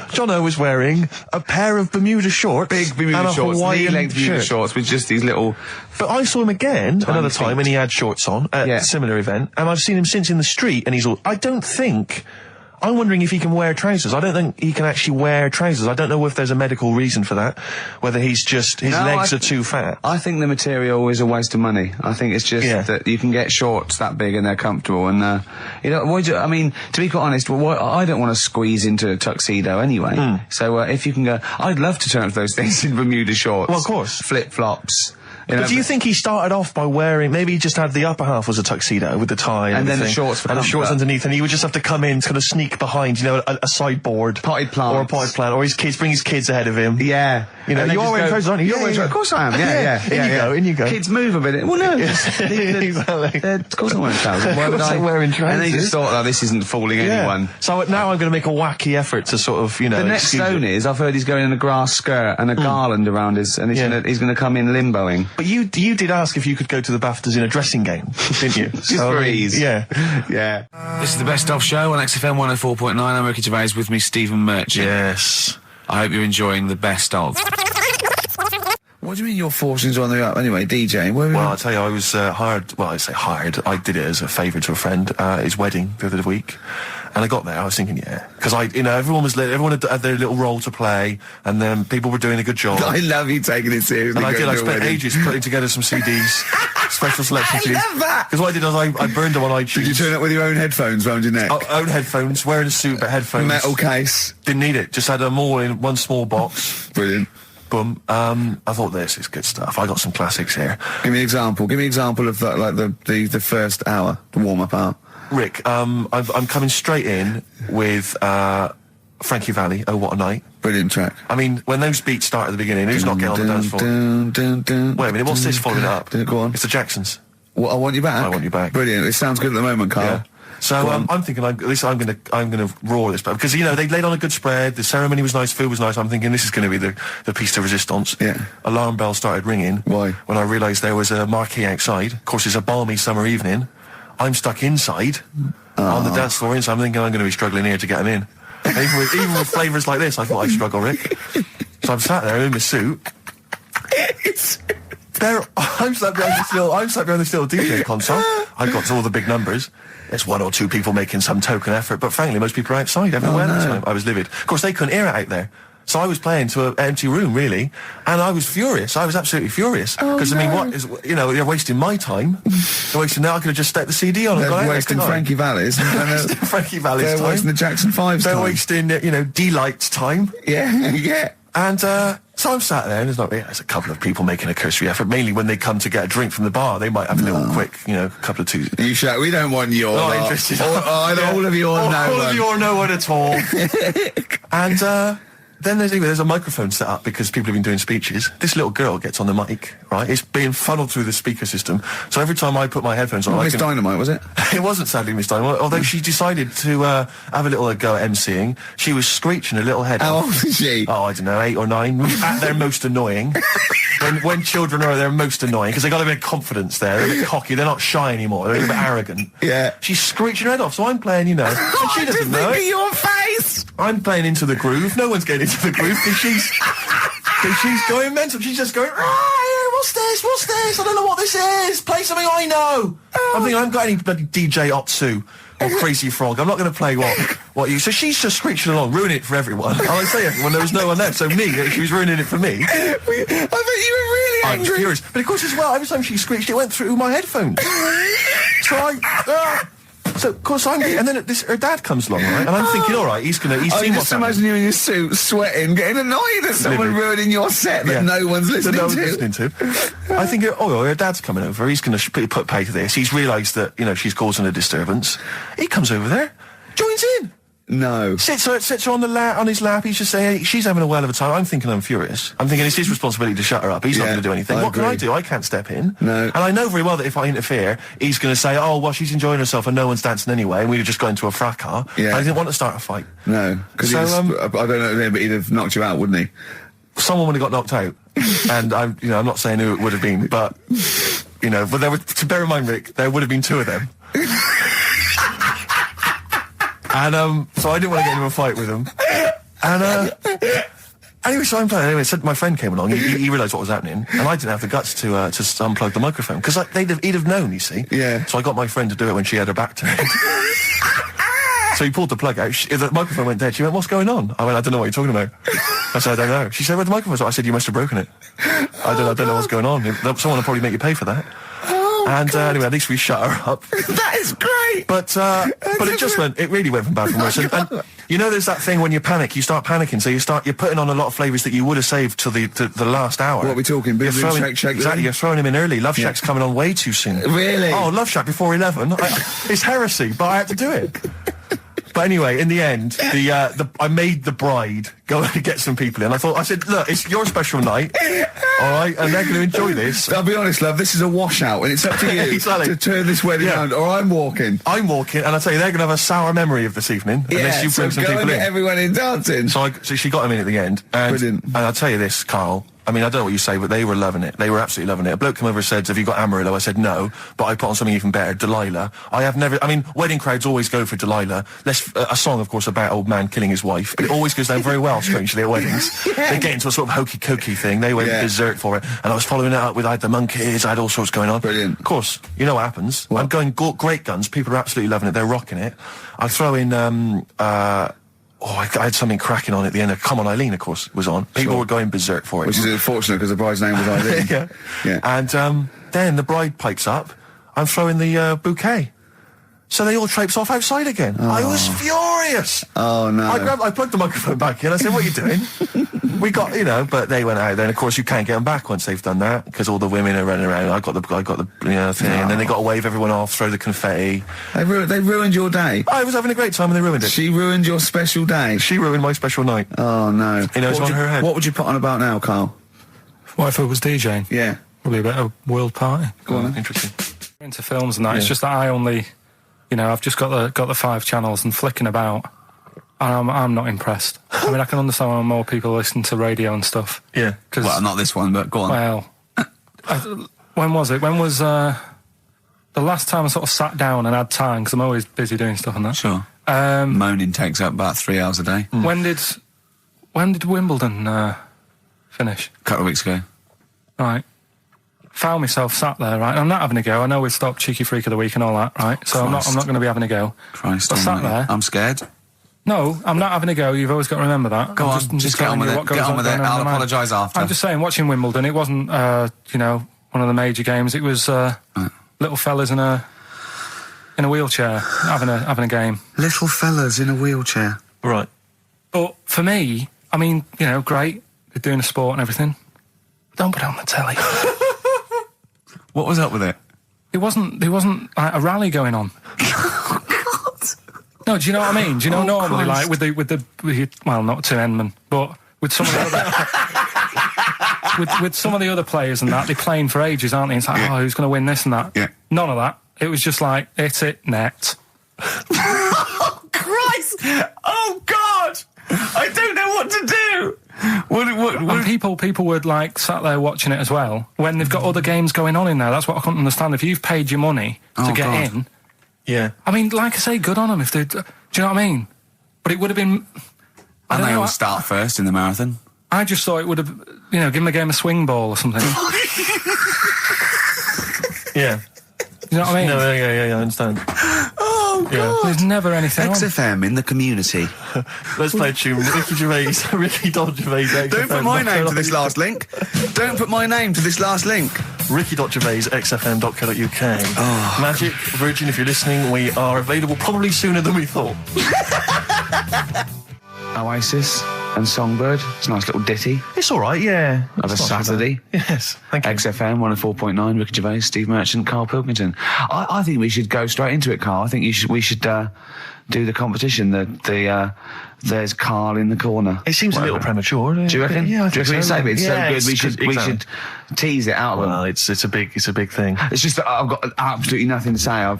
Jono was wearing a pair of Bermuda shorts, big Bermuda shorts, knee-length Bermuda shorts with just these little. But I saw him again another time, and he had shorts on at a similar event, and I've seen him since in the street, and he's all. I'm wondering if he can wear trousers. I don't think he can actually wear trousers. I don't know if there's a medical reason for that, whether he's just, his legs are too fat. I think the material is a waste of money. I think it's just that you can get shorts that big and they're comfortable, and, I mean, to be quite honest, I don't want to squeeze into a tuxedo anyway. So, if you can go, I'd love to turn up those things in Bermuda shorts. Well, of course. Flip-flops. But do you think he started off by wearing, maybe he just had the upper half was a tuxedo with the tie and then the shorts for and the shorts underneath, and he would just have to come in, kind of sneak behind, a sideboard. Potted plant. Or a potted plant, or bring his kids ahead of him. Yeah. You know, you are wearing trousers, aren't you? Of course I am, yeah. In you go. Kids move a bit. Well, no. Exactly. Of course I'm wearing trousers. Why would I? Wearing trousers. And they just thought, this isn't fooling anyone. So now I'm going to make a wacky effort to sort of, The next zone is, I've heard he's going in a grass skirt and a garland around his, and he's going to come in limboing. But you did ask if you could go to the BAFTAs in a dressing gown, didn't you? Just for ease. Yeah. Yeah. This is the Best Of Show on XFM 104.9. I'm Ricky Gervais, with me Stephen Merchant. Yes. I hope you're enjoying the Best Of. What do you mean your fortunes are on the up? Anyway, DJing. Well, I'll tell you, I was hired. Well, I say hired. I did it as a favour to a friend. His wedding the other week. And I got there, I was thinking, because everyone had their little role to play, and then people were doing a good job. I love you taking it seriously. And I spent ages putting together some CDs, special selection CDs. I love that! Because what I did was I burned them on iTunes. Did you turn up with your own headphones round your neck? Own headphones, wearing a suit, but headphones. Metal case. Didn't need it, just had them all in one small box. Brilliant. Boom. I thought this is good stuff. I got some classics here. Give me an example. Give me an example of that, like the first hour, the warm-up hour. Rick, I'm coming straight in with Frankie Valli, Oh What a Night. Brilliant track. I mean, when those beats start at the beginning, who's not getting on the dance floor? Wait a minute, what's this following it up? Go on. It's the Jacksons. What, I Want You Back? I Want You Back. Brilliant. It sounds good at the moment, Carl. Yeah. So I'm thinking, at least I'm gonna roar this, because they laid on a good spread. The ceremony was nice, food was nice. I'm thinking this is going to be the piece de resistance. Yeah. Alarm bell started ringing. Why? When I realised there was a marquee outside. Of course, it's a balmy summer evening. I'm stuck inside on the dance floor inside. I'm thinking I'm going to be struggling here to get them in. Even with flavours like this, I thought I'd struggle, Rick. So I'm sat there in my suit. I'm sat behind this little DJ console. I've got all the big numbers. There's one or two people making some token effort, but frankly, most people are outside everywhere. I was livid. Of course, they couldn't hear it out there. So I was playing to an empty room, really, and I was furious. I was absolutely furious. Because, I mean, what is, you know, they're wasting my time. They're wasting, now I could have just stuck the CD on and gone out. They're wasting Frankie Valli's. Frankie Valli's time. They're wasting the Jackson 5's time. They're wasting, you know, D-Light's time. Yeah, yeah. And so I'm sat there, and there's a couple of people making a cursory effort. Mainly when they come to get a drink from the bar, they might have a little quick, you know, couple of twos. You shout, we don't want your Not lot. interested. All of your no All one. of your no one at all. And then there's a microphone set up because people have been doing speeches. This little girl gets on the mic, right? It's being funneled through the speaker system. So every time I put my headphones on, Miss Dynamite, was it? It wasn't, sadly, Miss Dynamite. Although she decided to have a little go at MCing. She was screeching her little head How off. old is she? Oh, I don't know, 8 or 9. At their most annoying. When children are at their most annoying, because they got a bit of confidence there. They're a bit cocky. They're not shy anymore. They're a bit arrogant. Yeah. She's screeching her head off. So I'm playing, you know. And she doesn't know it. Your face. I'm playing into the groove. No one's getting into the groove because she's going mental. She's just going, what's this? What's this? I don't know what this is. Play something I know. I'm thinking I haven't got any bloody DJ Otsu or Crazy Frog. I'm not going to play what you. So she's just screeching along, ruining it for everyone. And I say everyone, there was no one there. So me, she was ruining it for me. I bet you were really I'm angry. furious. But of course, as well, every time she screeched, it went through my headphones. So of course and then her dad comes along, right? And I'm thinking, all right, he's seen what's just happening. imagine you in your suit, sweating, getting annoyed at someone ruining your set that no one's listening to. I think, her dad's coming over. He's going to put pay to this. He's realised that, you know, she's causing a disturbance. He comes over there, joins in. No. Sits her on his lap. He's just saying, hey, she's having a well of a time. I'm thinking I'm furious. I'm thinking it's his responsibility to shut her up. He's not going to do anything. What can I do? I can't step in. No. And I know very well that if I interfere, he's going to say, oh, well, she's enjoying herself and no one's dancing anyway, and we'd have just got into a fracas. Yeah. I didn't want to start a fight. No. Because I don't know, but he'd have knocked you out, wouldn't he? Someone would have got knocked out. And I'm not saying who it would have been, but, you know, but to bear in mind, Rick, there would have been 2 of them. And so I didn't want to get into a fight with him. And anyway, so I'm playing. Anyway, so my friend came along. He realised what was happening, and I didn't have the guts to unplug the microphone because he'd have known. You see. Yeah. So I got my friend to do it when she had her back turned. So he pulled the plug out. The microphone went dead. She went, "What's going on?" I went, "I don't know what you're talking about." I said, "I don't know." She said, "Where the microphone's at?" I said, "You must have broken it." I don't know what's going on. Someone will probably make you pay for that. And anyway, at least we shut her up. That is great. But it really went from bad to worse. And you know, there's that thing when you panic, you start panicking. So you're putting on a lot of flavours that you would have saved till the last hour. What are we talking? Boom, boom, shake, shake. Exactly, you're throwing him in early. Love Shack's coming on way too soon. Really? Oh, Love Shack before 11. It's heresy, but I had to do it. But anyway, in the end, I made the bride go and get some people in. I said, look, it's your special night, all right, and they're going to enjoy this. I'll be honest, love, this is a washout, and it's up to you to turn this wedding around, or I'm walking. I'm walking, and I tell you, they're going to have a sour memory of this evening unless you bring some people in. Everyone in dancing. So she got him in at the end. Brilliant. And I'll tell you this, Carl. I mean, I don't know what you say, but they were loving it. They were absolutely loving it. A bloke came over and said, "Have you got Amarillo?" I said, "No," but I put on something even better, Delilah. Wedding crowds always go for Delilah. A song, of course, about old man killing his wife, but it always goes down very well, strangely, at weddings. They get into a sort of hokey-cokey thing. They went berserk for it. And I was following it up with, I had the monkeys, I had all sorts going on. Brilliant. Of course, you know what happens. I'm going great guns. People are absolutely loving it. They're rocking it. I throw in, I had something cracking on at the end. Come On Eileen, of course, was on. People were going berserk for it. Which is unfortunate because the bride's name was Eileen. Yeah. And then the bride pipes up. I'm throwing the bouquet. So they all traipse off outside again. Oh. I was furious. Oh, no. I plugged the microphone back in. I said, "What are you doing?" We got, but they went out. Then, of course, you can't get them back once they've done that because all the women are running around. I got the thing. And then they got to wave everyone off, throw the confetti. They ruined your day. I was having a great time and they ruined it. She ruined your special day. She ruined my special night. Oh, no. It's on her head. What would you put on about now, Carl? What if I was DJing? Yeah. Probably a bit of world party. Go on. Interesting. Into films and that. It's just that I only... I've just got the 5 channels and flicking about, and I'm not impressed. I mean, I can understand why more people listen to radio and stuff. Yeah. Well, not this one, but go on. Well, when was it? When was the last time I sort of sat down and had time? Because I'm always busy doing stuff and that. Sure. Moaning takes up about 3 hours a day. Mm. When did Wimbledon finish? A couple of weeks ago. Right. Found myself sat there, right? I'm not having a go. I know we've stopped Cheeky Freak of the Week and all that, right? So I'm not going to be having a go. Christ, I sat there. I'm scared. No, I'm not having a go. You've always got to remember that. Go I'm on, just get on with it. Get on with it. I'll apologise after. I'm just saying, watching Wimbledon, it wasn't, you know, one of the major games. It was little fellas in a wheelchair having a game. Little fellas in a wheelchair. Right. But for me, I mean, you know, great. They're doing a sport and everything. Don't put it on the telly. What was up with it? There wasn't like a rally going on. No, do you know what I mean? Do you know normally, Christ. like with well, not Tim Henman, but with some of the other with some of the other players and that, they're playing for ages, aren't they? It's like, oh, who's going to win this and that? Yeah. None of that. It was just like, hit it, net. Oh, Christ! Oh, God! I don't know what to do! And people were like sat there watching it as well when they've got other games going on in there. That's what I couldn't understand. If you've paid your money to get God. in, Yeah. I mean, like I say, good on them if they. Do you know what I mean? But it would have been. I And don't they know, all start first in the marathon. I just thought it would have, you know, give them a game of swing ball or something. Yeah. You know what I mean? No, yeah, I understand. Oh, God. Yeah. There's never anything on. XFM in the community. Let's play a tune. Ricky Gervais, Ricky Gervais. Don't put my name to this last link. Don't put my name to this last link. Ricky.gervais, xfm.co.uk. Oh. Magic, Virgin, if you're listening, we are available probably sooner than we thought. Oasis and Songbird. It's a nice little ditty It's all right, yeah. of a It's not too Saturday. bad. Yes, thank you. XFM 104.9, Ricky Gervais, Steve Merchant, Karl Pilkington. I think we should go straight into it, Karl. I think we should do the competition. There's Karl in the corner. It seems a little premature. Do you reckon? Yeah, I Do you think reckon so. it's so good? It's Yeah, so good. We exactly. should tease it out of them. Well, it's a big thing. It's just that I've got absolutely nothing to say.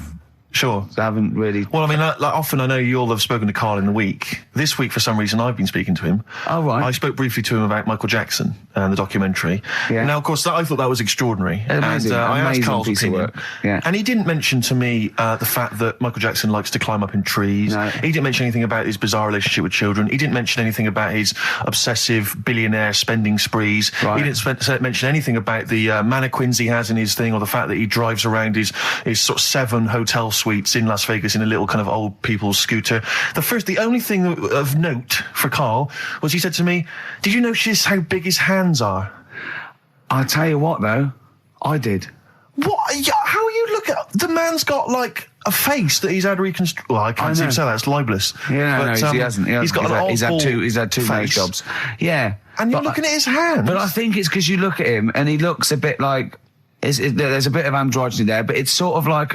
Sure. I haven't really. Well, I mean, like often I know you all have spoken to Karl in the week. This week, for some reason, I've been speaking to him. Oh, right. I spoke briefly to him about Michael Jackson and the documentary. Yeah. Now, of course, I thought that was extraordinary. Amazing, and I asked amazing Karl's piece of opinion. work. Yeah. And he didn't mention to me the fact that Michael Jackson likes to climb up in trees. No. He didn't mention anything about his bizarre relationship with children. He didn't mention anything about his obsessive billionaire spending sprees. Right. He didn't mention anything about the mannequins he has in his thing, or the fact that he drives around his sort of 7 hotel suites in Las Vegas in a little kind of old people's scooter. The only thing of note for Karl was he said to me, "Did you notice how big his hands are?" I'll tell you what, though, I did. What? Yeah, how you look at the man's got like a face that he's had reconstructed. Well, I can't seem to say that. It's libelous. Yeah, But, no, he hasn't. He's got an he's had two face. nose jobs. Yeah, And you're but looking at his hands. But I think it's because you look at him and he looks a bit like there's a bit of androgyny there, but it's sort of like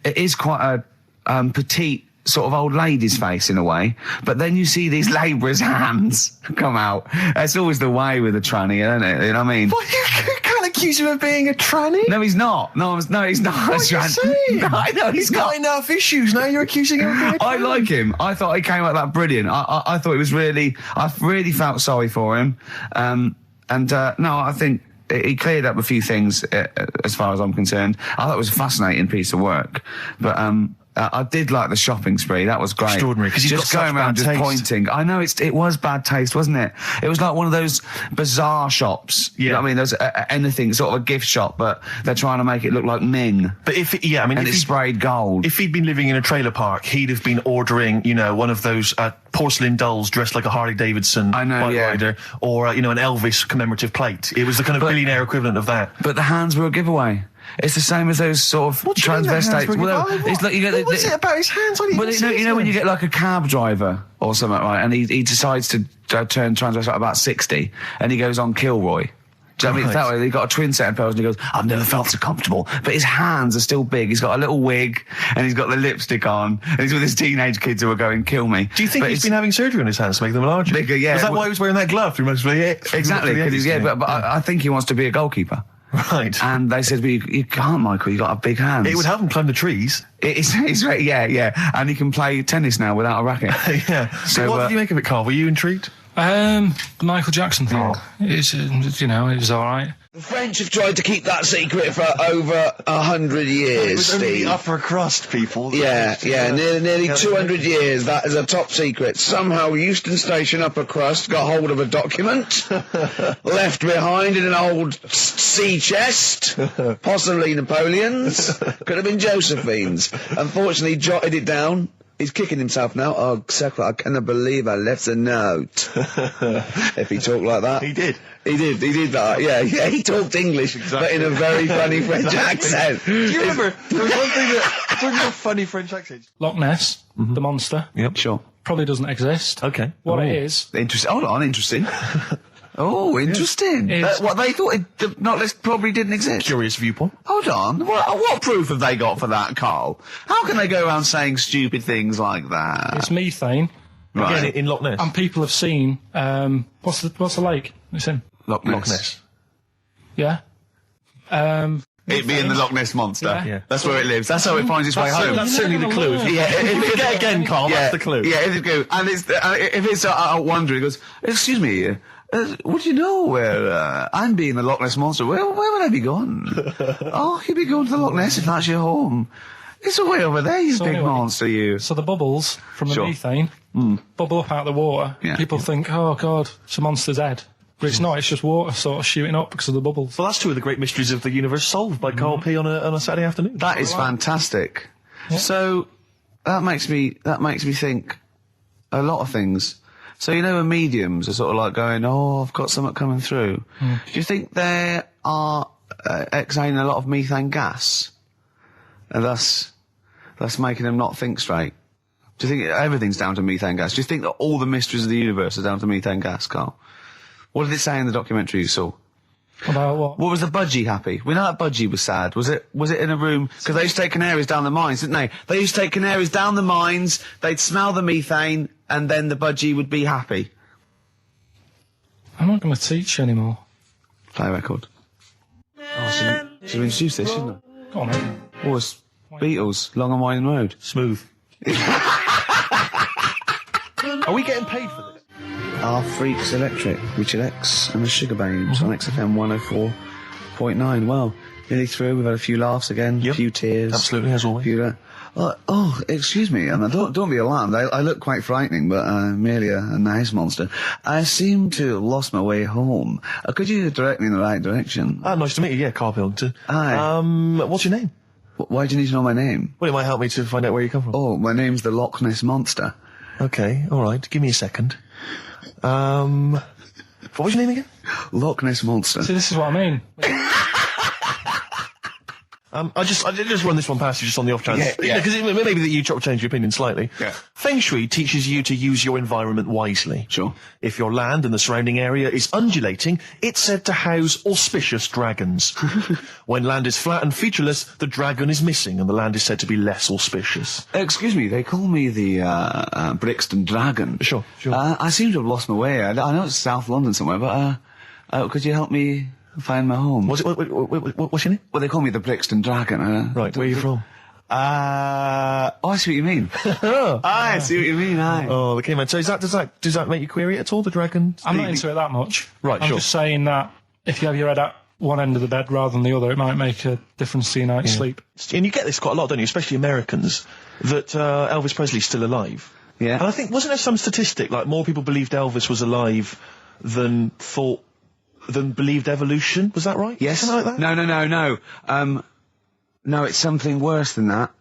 it is quite a petite sort of old lady's face in a way. But then you see these labourers' hands come out. That's always the way with a tranny, isn't it? You know what I mean? Well, you can't accuse him of being a tranny. No, he's not. No, he's not. What are you saying? No, I know He's got enough issues. Now you're accusing him of being a tranny. I like him. I thought he came out that brilliant. I thought it was really. I really felt sorry for him. No, I think he cleared up a few things as far as I'm concerned. I thought it was a fascinating piece of work, but I did like the shopping spree. That was great. Extraordinary, because he's just got going such around bad just taste. pointing. I know it was bad taste, wasn't it? It was like one of those bizarre shops. Yeah. You know what I mean? There's anything sort of a gift shop, but they're trying to make it look like Ming. But and And it's sprayed gold. If he'd been living in a trailer park, he'd have been ordering, one of those porcelain dolls dressed like a Harley Davidson I know, bike yeah. rider, or an Elvis commemorative plate. It was the kind of billionaire equivalent of that. But the hands were a giveaway. It's the same as those sort of What do you mean the hands transvestites. were a Well, giveaway? it's like you get What was it about his hands? I didn't Well, even see you know his when you hands. get like a cab driver or something, right? And he decides to turn transvestite about 60, and he goes on Kilroy. Do you know what I mean? It's that way. He got a twin set of pearls, and he goes, "I've never felt so comfortable." But his hands are still big. He's got a little wig, and he's got the lipstick on, and he's with his teenage kids who are going, "Kill me." Do you think he's been having surgery on his hands to make them larger? Bigger, yeah. Is that why he was wearing that glove through most of the Exactly, because yeah. but I think he wants to be a goalkeeper. Right. And they said, well, you can't, Michael, you got a big hands. It would help him climb the trees. Yeah. And he can play tennis now without a racket. Yeah. So what did you make of it, Karl? Were you intrigued? The Michael Jackson thing. It's it was all right. The French have tried to keep that secret for over 100 years, Steve. upper crust people. Yeah, nearly 200 years. That is a top secret. Somehow Euston Station upper crust got hold of a document left behind in an old sea chest, possibly Napoleon's, could have been Josephine's. Unfortunately, jotted it down He's kicking himself now. Oh, Secret, I cannot believe I left a note. If he talked like that. He did. He did that. Yeah, he talked English, but in a very funny French accent. Do you remember, there was one thing that, talking about funny French accents. Loch Ness, the monster, Yep, sure. probably doesn't exist. Okay. What it is, Interesting. Hold on, interesting. Oh, interesting. It's- What they thought the Loch Ness probably didn't exist. Curious viewpoint. Hold on. What proof have they got for that, Carl? How can they go around saying stupid things like that? it's methane, Right. Again, in Loch Ness. and people have seen, what's the lake it's in? Loch Loch Ness. Yeah? It being the Loch Ness monster. Yeah. That's where it lives. That's how it finds its way home. That's certainly the clue. Yeah, if you Get again, Carl, that's the clue. Yeah, if it's and it's if it's wondering, it goes, excuse me, would you know where I'm being the Loch Ness monster? Where would I be going? Oh, you'd be going to the Loch Ness if that's your home. It's away over there, you So big anyway, monster, you. So the bubbles from the Sure. methane bubble up out of the water. Yeah. People think, oh God, it's a monster's head. But it's not, it's just water sort of shooting up because of the bubbles. Well, that's two of the great mysteries of the universe solved by Carl P on a Saturday afternoon. That is fantastic. So that makes me think a lot of things. So you know when mediums are sort of like going, oh, I've got something coming through. Do you think they are exhaling a lot of methane gas, and thus making them not think straight? Do you think everything's down to methane gas? Do you think that all the mysteries of the universe are down to methane gas, Carl? What did it say in the documentary you saw? About what? What was the budgie happy? We know that budgie was sad. Was it in a room? Because they used to take canaries down the mines, didn't they? They used to take canaries down the mines, they'd smell the methane, and then the budgie would be happy. I'm not going to teach you anymore. Play a record. Oh, should we introduce this, shouldn't I? Go on, mate. Oh, it's Beatles, Long and Winding Road. Smooth. Are we getting paid for this? Our Freaks Electric, Richard X and the Sugar Babes on XFM 104.9. Well, nearly through. We've had a few laughs again, a Yep. few tears. Absolutely, as always. Few, excuse me, and don't be alarmed. I look quite frightening, but I'm merely a nice monster. I seem to have lost my way home. Could you direct me in the right direction? Nice to meet you. Yeah, Carl Pilkington. Hi. What's your name? Why do you need to know my name? Well, it might help me to find out where you come from. Oh, my name's the Loch Ness Monster. Okay, all right. Give me a second. What was your name again? Loch Ness Monster. See, this is what I mean. I just run this one past you just on the off chance. Yeah. Because maybe that you change your opinion slightly. Yeah. Feng Shui teaches you to use your environment wisely. Sure. If your land and the surrounding area is undulating, it's said to house auspicious dragons. When land is flat and featureless, the dragon is missing and the land is said to be less auspicious. Excuse me, they call me the Brixton Dragon. Sure. I seem to have lost my way. I know it's South London somewhere, but could you help me find my home? What's your name? Well, they call me the Brixton Dragon. Right, where are you from? I see what you mean. I see what you mean, aye. Oh, okay, man. So does that make you query it at all, the dragon? I'm not into it that much. Right, I'm sure. just saying that if you have your head at one end of the bed rather than the other, it might make a difference to your night's sleep. And you get this quite a lot, don't you? Especially Americans, that Elvis Presley's still alive. Yeah. And I think, wasn't there some statistic, like more people believed Elvis was alive than believed evolution? Was that right? Yes. Something like that? No. No, it's something worse than that.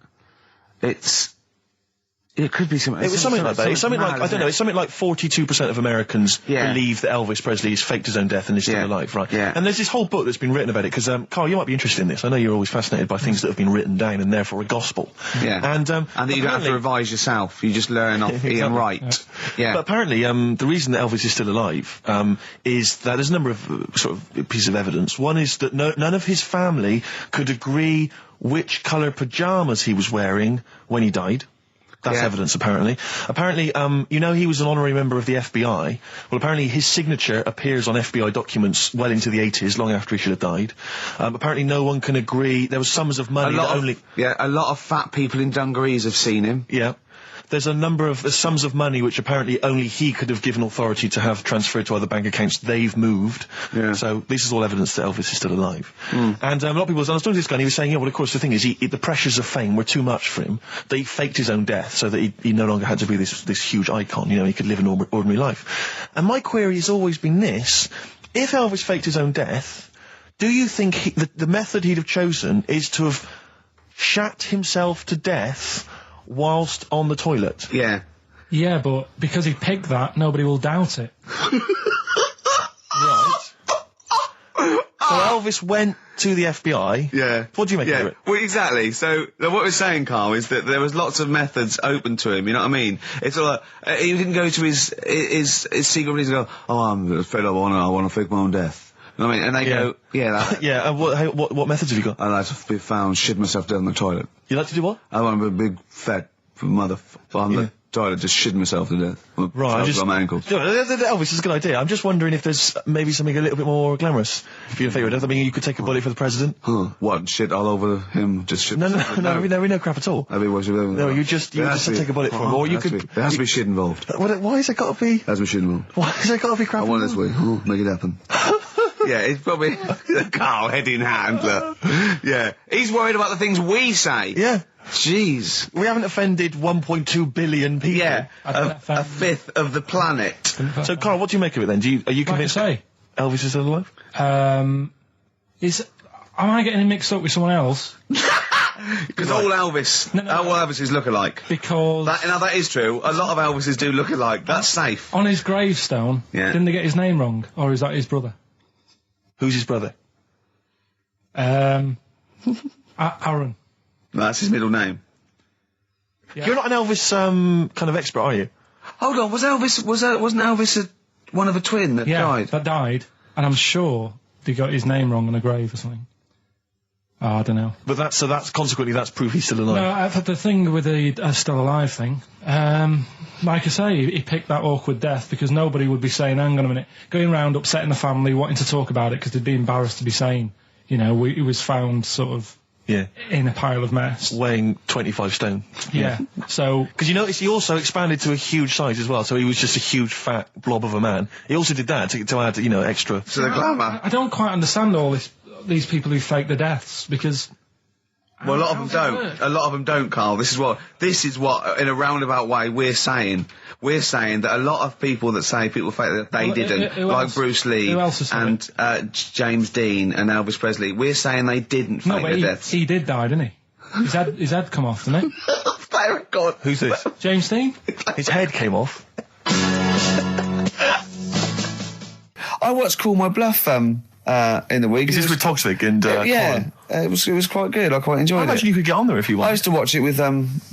It could be something. It was something like that. It's something like, I don't know, it's something like 42% of Americans believe that Elvis Presley has faked his own death and is still alive, right? Yeah. And there's this whole book that's been written about it, because, Carl, you might be interested in this. I know you're always fascinated by things that have been written down and therefore a gospel. Yeah. And that you don't have to revise yourself. You just learn off Ian Wright. Yeah. But apparently, the reason that Elvis is still alive is that there's a number of sort of pieces of evidence. One is that none of his family could agree which colour pyjamas he was wearing when he died. That's evidence, apparently. Apparently, he was an honorary member of the FBI. Well, apparently his signature appears on FBI documents well into the 80s, long after he should have died. Apparently no one can agree. There was sums of money a lot of fat people in dungarees have seen him. Yeah. There's sums of money which apparently only he could have given authority to have transferred to other bank accounts. They've moved. Yeah. So this is all evidence that Elvis is still alive. And a lot of people, I was talking to this guy and he was saying, well, of course, the thing is, the pressures of fame were too much for him. That he faked his own death so that he no longer had to be this huge icon. He could live an ordinary life. And my query has always been this. If Elvis faked his own death, do you think the method he'd have chosen is to have shat himself to death whilst on the toilet. Yeah. Yeah, but because he picked that, nobody will doubt it. Right. So Elvis went to the FBI. Yeah. What do you make of it? Well, exactly. So what we're saying, Carl, is that there was lots of methods open to him. You know what I mean? It's all like, he didn't go to his secret police and go, "Oh, I'm fed up. I want to fake my own death." You know what I mean? And they go, "Yeah, that." Yeah. And what methods have you got? I like to be found shit myself down the toilet. You like to do what? I want to be a big fat motherfucker on the toilet, just shitting myself to death. Right. On my ankle. Elvis is a good idea. I'm just wondering if there's maybe something a little bit more glamorous for your favourite death. I mean, you could take a bullet for the president. What? Shit all over him? Just shit? No, crap at all. That'd be what you No, you just take a bullet for him, or you could. There has to be shit involved. Why has it got to be? There has to be shit involved. Why has it got to be crap? I want it this way. Make it happen. Yeah, it's probably Carl, head in hand, look. Yeah. He's worried about the things we say. Yeah. Jeez. We haven't offended 1.2 billion people. Yeah. A fifth of the planet. So, Carl, what do you make of it then? Are you convinced Elvis is still alive? Am I getting him mixed up with someone else? Because all Elvis, all Elvises look alike. Because... that is true. A lot of Elvises do look alike. That's safe. On his gravestone, didn't they get his name wrong? Or is that his brother? Who's his brother? Aaron. That's his middle name. Yeah. You're not an Elvis kind of expert, are you? Hold on, wasn't Elvis one of a twin that died? That died, and I'm sure they got his name wrong on a grave or something. Oh, I don't know. But that's consequently that's proof he's still alive. No, I've had the thing with the still alive thing. Like I say, he picked that awkward death because nobody would be saying, "Hang on a minute," going round upsetting the family, wanting to talk about it because they'd be embarrassed to be saying, he was found sort of in a pile of mess, weighing 25 stone. Yeah. So because you notice he also expanded to a huge size as well, so he was just a huge fat blob of a man. He also did that to add extra to the glamour. I don't quite understand these people who fake the deaths because. Well, a lot of them don't. A lot of them don't, Carl. This is what, in a roundabout way, we're saying. We're saying that a lot of people that say people fake that they didn't, like Bruce Lee and James Dean and Elvis Presley. We're saying they didn't fake their deaths. He did die, didn't he? His head come off, didn't it? Very good. Who's this? James Dean. His head came off. I watched Call My Bluff in the week. Is this with Toxic and Colin? It was quite good. I quite enjoyed it. I imagine you could get on there if you want. I used to watch it with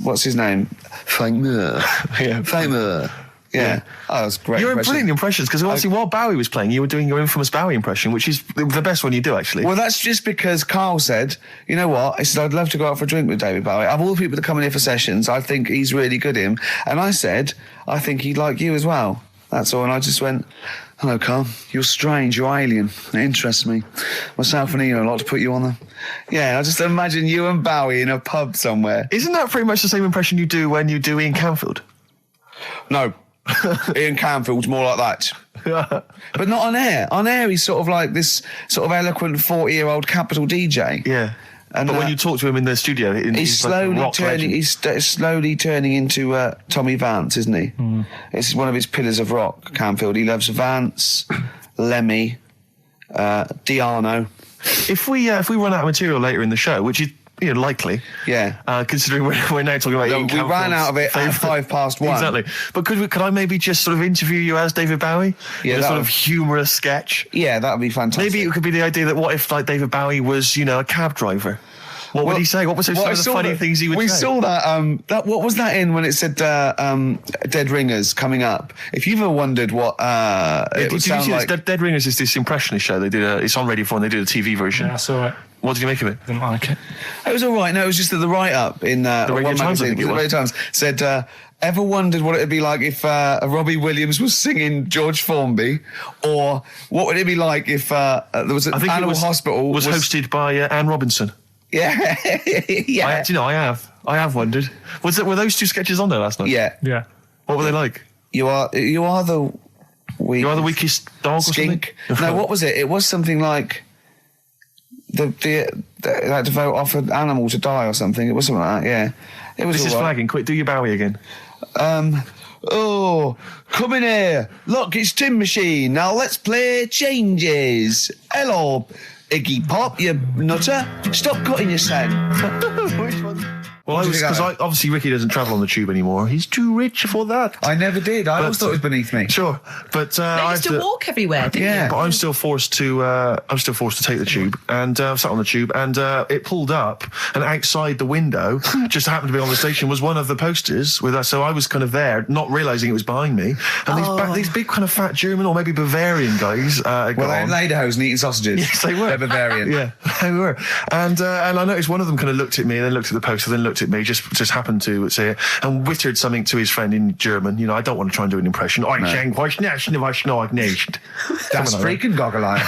what's his name? Famer. Famer. Yeah. Oh, that was great. You're brilliant impressions because obviously while Bowie was playing, you were doing your infamous Bowie impression, which is the best one you do actually. Well, that's just because Carl said, you know what? He said, I'd love to go out for a drink with David Bowie. Of all the people that come in here for sessions, I think he's really good at him. And I said, I think he'd like you as well. That's all. And I just went, hello, Carl. You're strange. You're alien. It interests me. Myself and Ian, I'd like to put you on the... Yeah, I just imagine you and Bowie in a pub somewhere. Isn't that pretty much the same impression you do when you do Ian Canfield? No. Ian Canfield's more like that. But not on air. On air, he's sort of like this sort of eloquent 40-year-old capital DJ. Yeah. But when you talk to him in the studio, he's slowly turning into Tommy Vance, isn't he? Mm. It's one of his pillars of rock, Canfield. He loves Vance, Lemmy, Diano. If we run out of material later in the show, which is likely, considering we're now talking about Ian we ran out of it at 1:05. Exactly. But could I maybe just sort of interview you as David Bowie? Yeah, in a sort of humorous sketch. Yeah, that would be fantastic. Maybe it could be the idea that what if like David Bowie was a cab driver? What would he say? What was some of the funny things he would say? We saw that, what was that in when it said Dead Ringers coming up? If you've ever wondered what it would sound like... Dead Ringers is this impressionist show. They did it's on Radio 4 and they did a TV version. Yeah, I saw it. What did you make of it? Didn't like it. It was all right. No, it was just that the write-up in the Radio Times, magazine, the Radio Times said... ever wondered what it would be like if Robbie Williams was singing George Formby? Or what would it be like if there was an Animal Hospital... was hosted by Anne Robinson. Yeah. Yeah. I have wondered. Were those two sketches on there last night? Yeah. Yeah. What were they like? You are the weakest dog skink. Or something? No, what was it? It was something like they had to vote off an animal to die or something. It was something like that, yeah. It was This is flagging. Quick, do your Bowie again. Oh, come in here. Look, it's Tin Machine. Now let's play Changes. Hello, Iggy Pop, you nutter. Stop cutting your sand. Which one? Well, because obviously Ricky doesn't travel on the tube anymore. He's too rich for that. I never did. I always thought it was beneath me. Sure, but I used to walk everywhere, didn't you? But I'm still forced to take the tube, and I sat on the tube, and it pulled up, and outside the window, just happened to be on the station, was one of the posters with us. So I was kind of there, not realising it was behind me, and these big kind of fat German or maybe Bavarian guys. Well, they're in lederhosen eating sausages. Yes, they were. They're Bavarian. Yeah, they were. And I noticed one of them kind of looked at me, and then looked at the poster, then looked at me, just happened to say it, and wittered something to his friend in German. You know, I don't want to try and do an impression. That's freaking goggle-eye.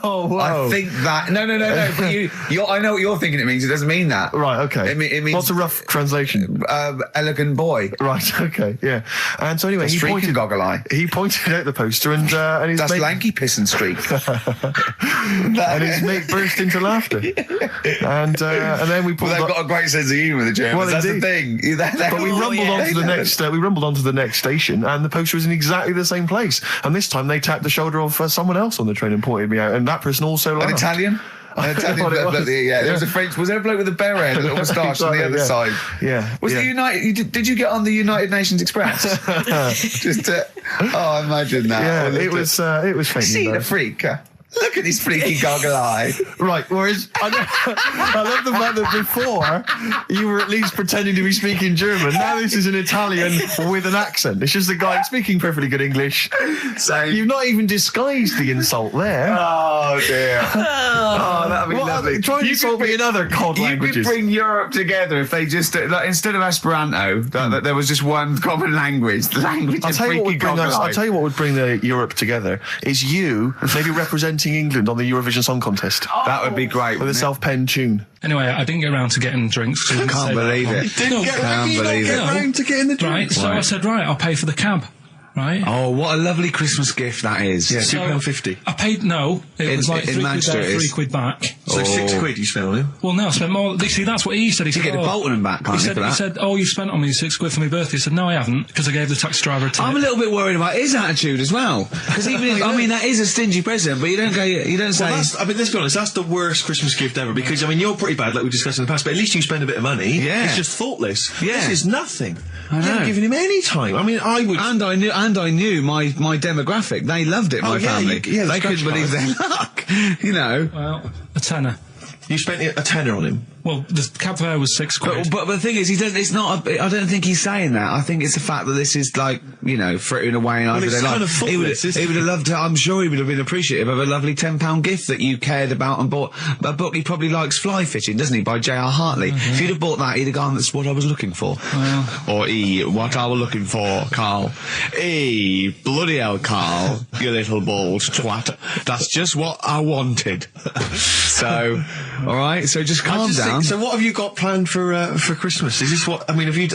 Oh, whoa. I think that... No. But I know what you're thinking it means. It doesn't mean that. Right, okay. It means... What's a rough translation? Elegant boy. Right, okay, yeah. And so anyway, That's freaking goggle-eye. He pointed out the poster, and his That's mate... lanky piss and streak. and his mate burst into laughter. And then we pulled Well, they've got a great sense of humour, the Germans. Well, that's indeed. the thing. But we rumbled onto the next. We rumbled onto the next station, and the poster was in exactly the same place. And this time, they tapped the shoulder of someone else on the train and pointed me out, and that person also laughed. An Italian? An Italian bloke, there was a French. Was there a bloke with a beret, a little moustache on the other side? Yeah. Was the United? Did you get on the United Nations Express? Just oh, imagine that. Yeah, it was famous. See the freak. Look at this freaky goggle eye. Right, whereas I love the fact that before you were at least pretending to be speaking German. Now this is an Italian with an accent. It's just a guy speaking perfectly good English. So you've not even disguised the insult there. Oh dear. Oh, that'd be lovely. Try and insult me in other cod languages. You could bring Europe together if they just instead of Esperanto, that there was just one common language. The language of freaky goggle eye. I'll tell you what would bring the Europe together is you maybe representing England on the Eurovision Song Contest. That would be great. With a self-penned tune. Anyway, I didn't get around to getting drinks. I can't believe it. Can't believe it. Round to getting the drinks. Right, so I said, right, I'll pay for the cab. Right. Oh, what a lovely Christmas gift that is. Yeah, so £2.50. I paid, no, it was like £3 there, £3 back. So £6 you spent on him? Well, no, I spent more. See, that's what he said. He said, get the Bolton and back, can't you, for that? He said, oh, you spent on me £6 for my birthday. I said, no, I haven't, because I gave the taxi driver a tip. I'm a little bit worried about his attitude as well. Because even if, I mean, that is a stingy present, but you don't say... Well, I mean, let's be honest, that's the worst Christmas gift ever, because, I mean, you're pretty bad, like we discussed in the past, but at least you spend a bit of money. Yeah. It's just thoughtless. Yeah. This is nothing. I know. You haven't given him any time. I mean, I would... And I knew my demographic. They loved it, my family. They couldn't believe their luck. You know. Well, a tenner. You spent a tenner on him? Well, the cab fare was £6. But the thing is, I don't think he's saying that. I think it's the fact that this is like, you know, frittering away. And it's kind of thoughtless, he would have loved to, I'm sure he would have been appreciative of a lovely £10 gift that you cared about and bought. A book he probably likes, Fly Fishing, doesn't he, by J.R. Hartley. If you'd have bought that, he'd have gone, that's what I was looking for. Well. Or what I was looking for, Carl. Bloody hell, Carl, you little bald twat. That's just what I wanted. So, alright, so just calm down. So what have you got planned for Christmas? Is this what, I mean, are you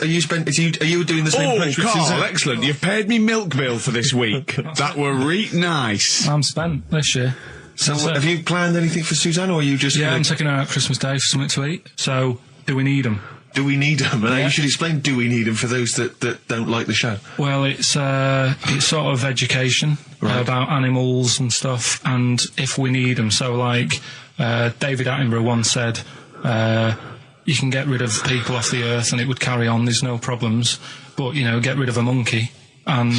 doing the same place with Carl, Suzanne? excellent. You've paid me milk bill for this week. That were nice. I'm spent this year. So have you planned anything for Suzanne, or are you just... Yeah, I'm taking her out Christmas Day for something to eat. So, do we need them? Do we need them? And you should explain, do we need them, for those that don't like the show? Well, it's sort of education about animals and stuff, and if we need them. So, like, David Attenborough once said, you can get rid of people off the earth and it would carry on, there's no problems, but, you know, get rid of a monkey and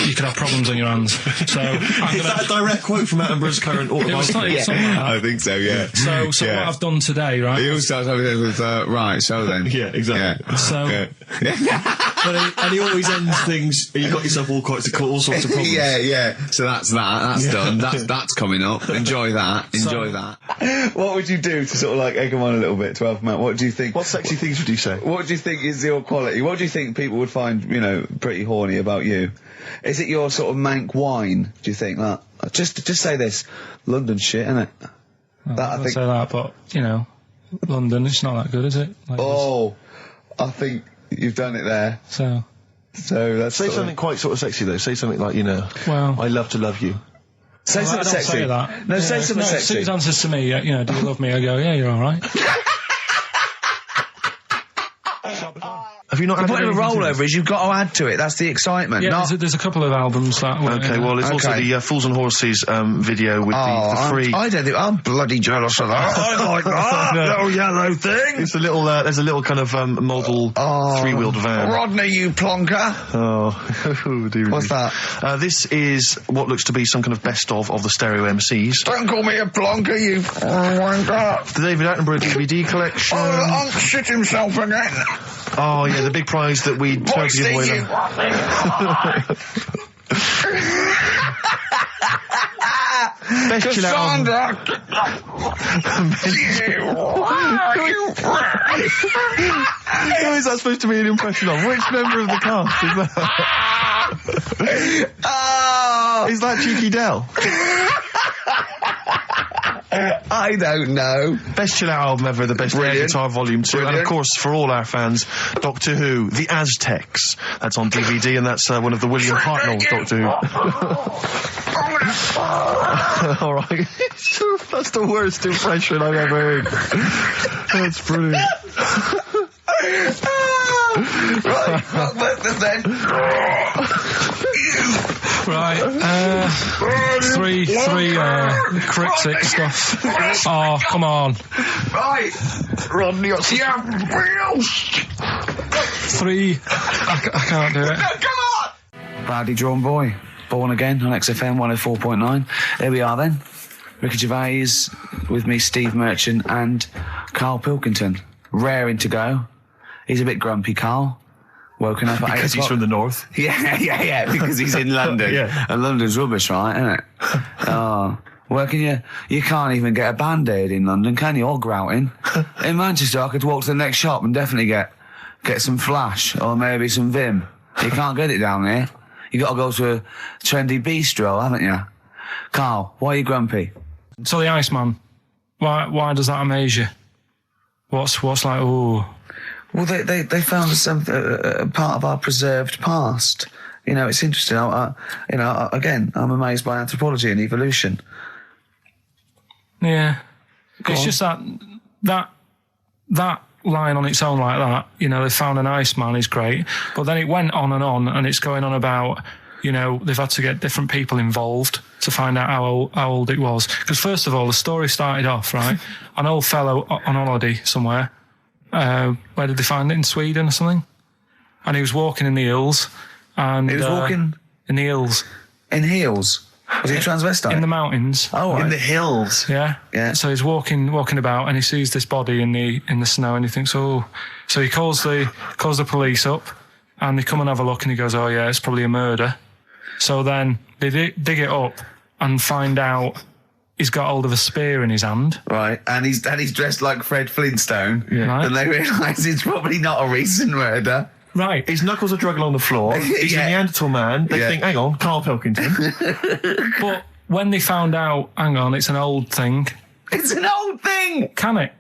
you could have problems on your hands. So is that a direct quote from Attenborough's current autobiography? I think so, yeah. So what I've done today, right? He always starts everything with, right, so then. Yeah, exactly. Yeah. So... Yeah. and he always ends things, you got yourself all sorts of problems. Yeah. So that's that. That's done. That's coming up. Enjoy that. That. What would you do to sort of like egg them on a little bit, 12 man? What do you think? What sexy things would you say? What do you think is your quality? What do you think people would find, you know, pretty horny about you? Is it your sort of mank wine? Do you think that? Just say this. London shit, innit? I think say that, but you know, London, it's not that good, is it? Like I think you've done it there. So that's say something quite sort of sexy though. Say something like, you know, well, I love to love you. Say something sexy. Say that. No, say something sexy. Suzanne says to me, you know, do you love me? I go, yeah, you're all right. Have you not? The point of a anything to rollover is you've got to add to it. That's the excitement. Yeah, not... there's a couple of albums that were... Okay, well, it's also the Fools and Horses video with the free... I don't think... I'm bloody jealous of that. I like that little yellow thing. It's a little... there's a little kind of model three-wheeled van. Rodney, you plonker. Oh, dear. What's that? This is what looks to be some kind of best of the stereo MCs. Don't call me a plonker, you wanker. The David Attenborough DVD collection. Oh, Unc shit himself again. Oh, yeah, the big prize that we tried to give away. Best chill out. Who is that supposed to be an impression of? Which member of the cast is that? Is that Cheeky Dell? I don't know. Best chill out album ever, the best air guitar volume 2, and of course for all our fans, Doctor Who, The Aztecs. That's on DVD, and that's one of the William Hartnell Doctor Who. All right, that's the worst impression I've ever heard. That's brilliant. Right, Rockbusters then. Right, three cryptic stuff. Oh, come on. Right, Rodney, what's the Three, I can't do it. Come on! Badly Drawn Boy, Born Again on XFM 104.9. There we are then. Ricky Gervais with me, Steve Merchant and Karl Pilkington. Raring to go. He's a bit grumpy, Karl. Woken up at 8 o'clock. Because he's from the north. Yeah, because he's in London. Yeah. And London's rubbish, right, isn't it? Where can you can't even get a Band-Aid in London, can you? Or grouting. In Manchester, I could walk to the next shop and definitely get some Flash or maybe some Vim. You can't get it down here. You got to go to a trendy bistro, haven't you? Karl, why are you grumpy? So the Iceman, why does that amaze you? What's like, ooh... Well, they found some part of our preserved past. You know, it's interesting. Again, I'm amazed by anthropology and evolution. Yeah, it's just that line on its own like that. You know, they found an Iceman is great, but then it went on, and it's going on about. You know, they've had to get different people involved to find out how old it was. Because first of all, the story started off right. An old fellow on holiday somewhere. Where did they find it? In Sweden or something? And he was walking in the hills. And he was walking? In the hills. In heels? Was he transvestite? In the mountains. Oh, right. In the hills. Yeah. So he's walking about and he sees this body in the snow and he thinks, oh. So he calls the police up and they come and have a look and he goes, oh yeah, it's probably a murder. So then they dig it up and find out he's got hold of a spear in his hand. Right, and he's dressed like Fred Flintstone. Yeah. Right. And they realise it's probably not a recent murder. Right. His knuckles are dragging on the floor. He's a Neanderthal man. They think, hang on, Karl Pilkington. But when they found out, hang on, it's an old thing. It's an old thing! Can it?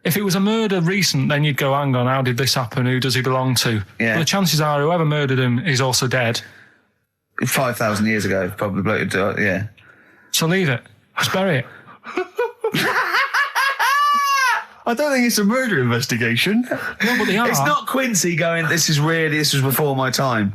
If it was a murder recent, then you'd go, hang on, how did this happen? Who does he belong to? Yeah. But the chances are whoever murdered him is also dead. 5,000 years ago, probably, yeah. So leave it. Just bury it. I don't think it's a murder investigation. No, but they are. It's not Quincy going, this was before my time.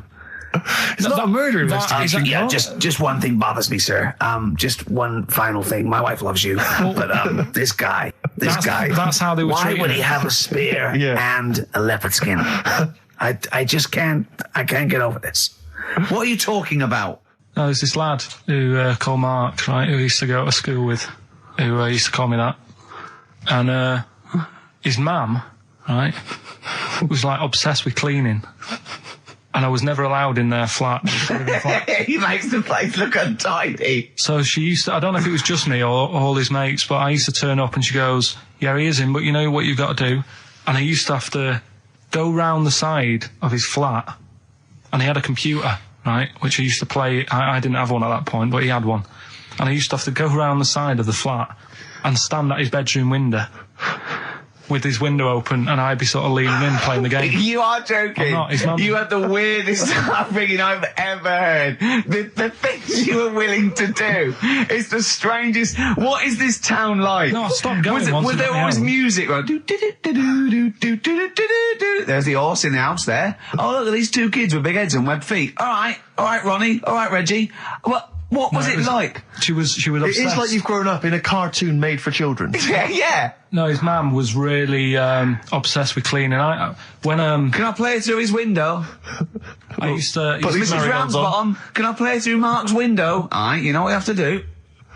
It's not a murder investigation. Just one thing bothers me, sir. Just one final thing. My wife loves you, but this guy. That's how they were treated. Why would he have a spear and a leopard skin? I just can't. I can't get over this. What are you talking about? No, there's this lad who called Mark, right, who I used to go to school with, who used to call me that. And his mum, right, was like obsessed with cleaning. And I was never allowed in their flat. He makes the place look untidy. So she used to, I don't know if it was just me or all his mates, but I used to turn up and she goes, yeah, he is in, but you know what you've got to do? And I used to have to go round the side of his flat. And he had a computer, right, which I used to play. I didn't have one at that point, but he had one. And I used to have to go round the side of the flat and stand at his bedroom window with his window open, and I'd be sort of leaning in playing the game. You are joking. I'm not, his mum. You had the weirdest upbringing I've ever heard. The things you were willing to do. It's the strangest. What is this town like? No, I stopped going once. Was there always music? Like, there's the horse in the house there. Oh, look at these two kids with big heads and webbed feet. All right, Ronnie. All right, Reggie. What was it like? She was obsessed. It's like you've grown up in a cartoon made for children. Yeah. No, his mum was really obsessed with cleaning. When Can I play through his window? I used to. Mrs. Ramsbottom, can I play through Mark's window? Aye, you know what you have to do.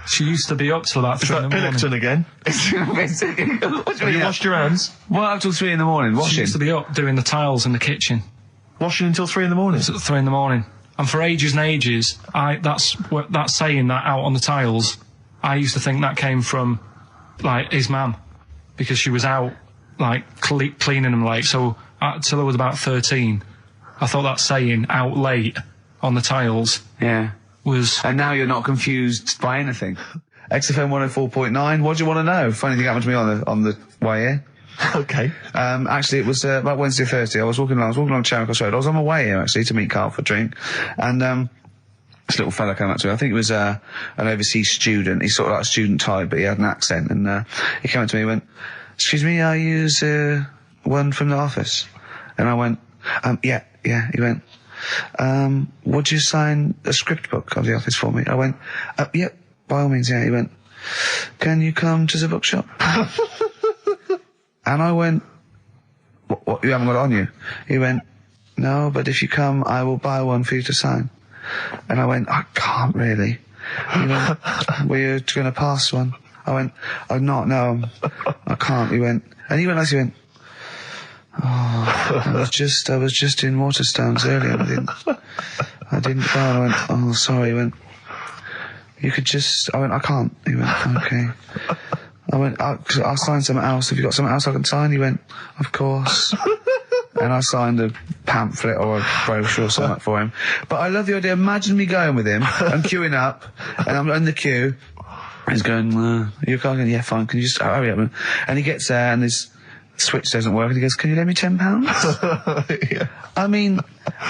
She used to be up till about 3 in the morning. Pilkington again. Have you washed your hands? What up till 3 in the morning? She Washing? used to be up doing the tiles in the kitchen. Washing until 3 in the morning? It's at 3 in the morning. And for ages and ages, that saying that out on the tiles, I used to think that came from, like, his mum. Because she was out, like, cleaning them late. So, till I was about 13, I thought that saying, out late, on the tiles, Yeah. was... And now you're not confused by anything. XFM 104.9, what do you want to know? Funny thing happened to me on the way here. Okay. Actually, it was about Wednesday or Thursday. I was walking along Charing Cross Road. I was on my way here, actually, to meet Carl for a drink. And this little fella came up to me. I think it was an overseas student. He's sort of like a student type, but he had an accent. And he came up to me and went, "Excuse me, are you one from the office?" And I went, yeah. He went, "Would you sign a script book of the office for me?" I went, "Yeah, by all means, yeah." He went, "Can you come to the bookshop?" And I went, what, you haven't got it on you? He went, "No, but if you come, I will buy one for you to sign." And I went, "I can't really." He went, "Were you going to pass one?" I went, "I'm not, no, I can't." He went, and he went like, he went, "Oh, I was just in Waterstones earlier, and I didn't go." And I went, "Oh, sorry." He went, "You could just," I went, "I can't." He went, "Okay." I went, "I'll sign something else. Have you got something else I can sign?" He went, "Of course." And I signed a pamphlet or a brochure or something for him. But I love the idea. Imagine me going with him. I'm queuing up, and I'm in the queue. He's going, "You're going?" "Yeah, fine. Can you just hurry up?" And he gets there, and his switch doesn't work, and he goes, "Can you lend me £10?" Yeah. I mean,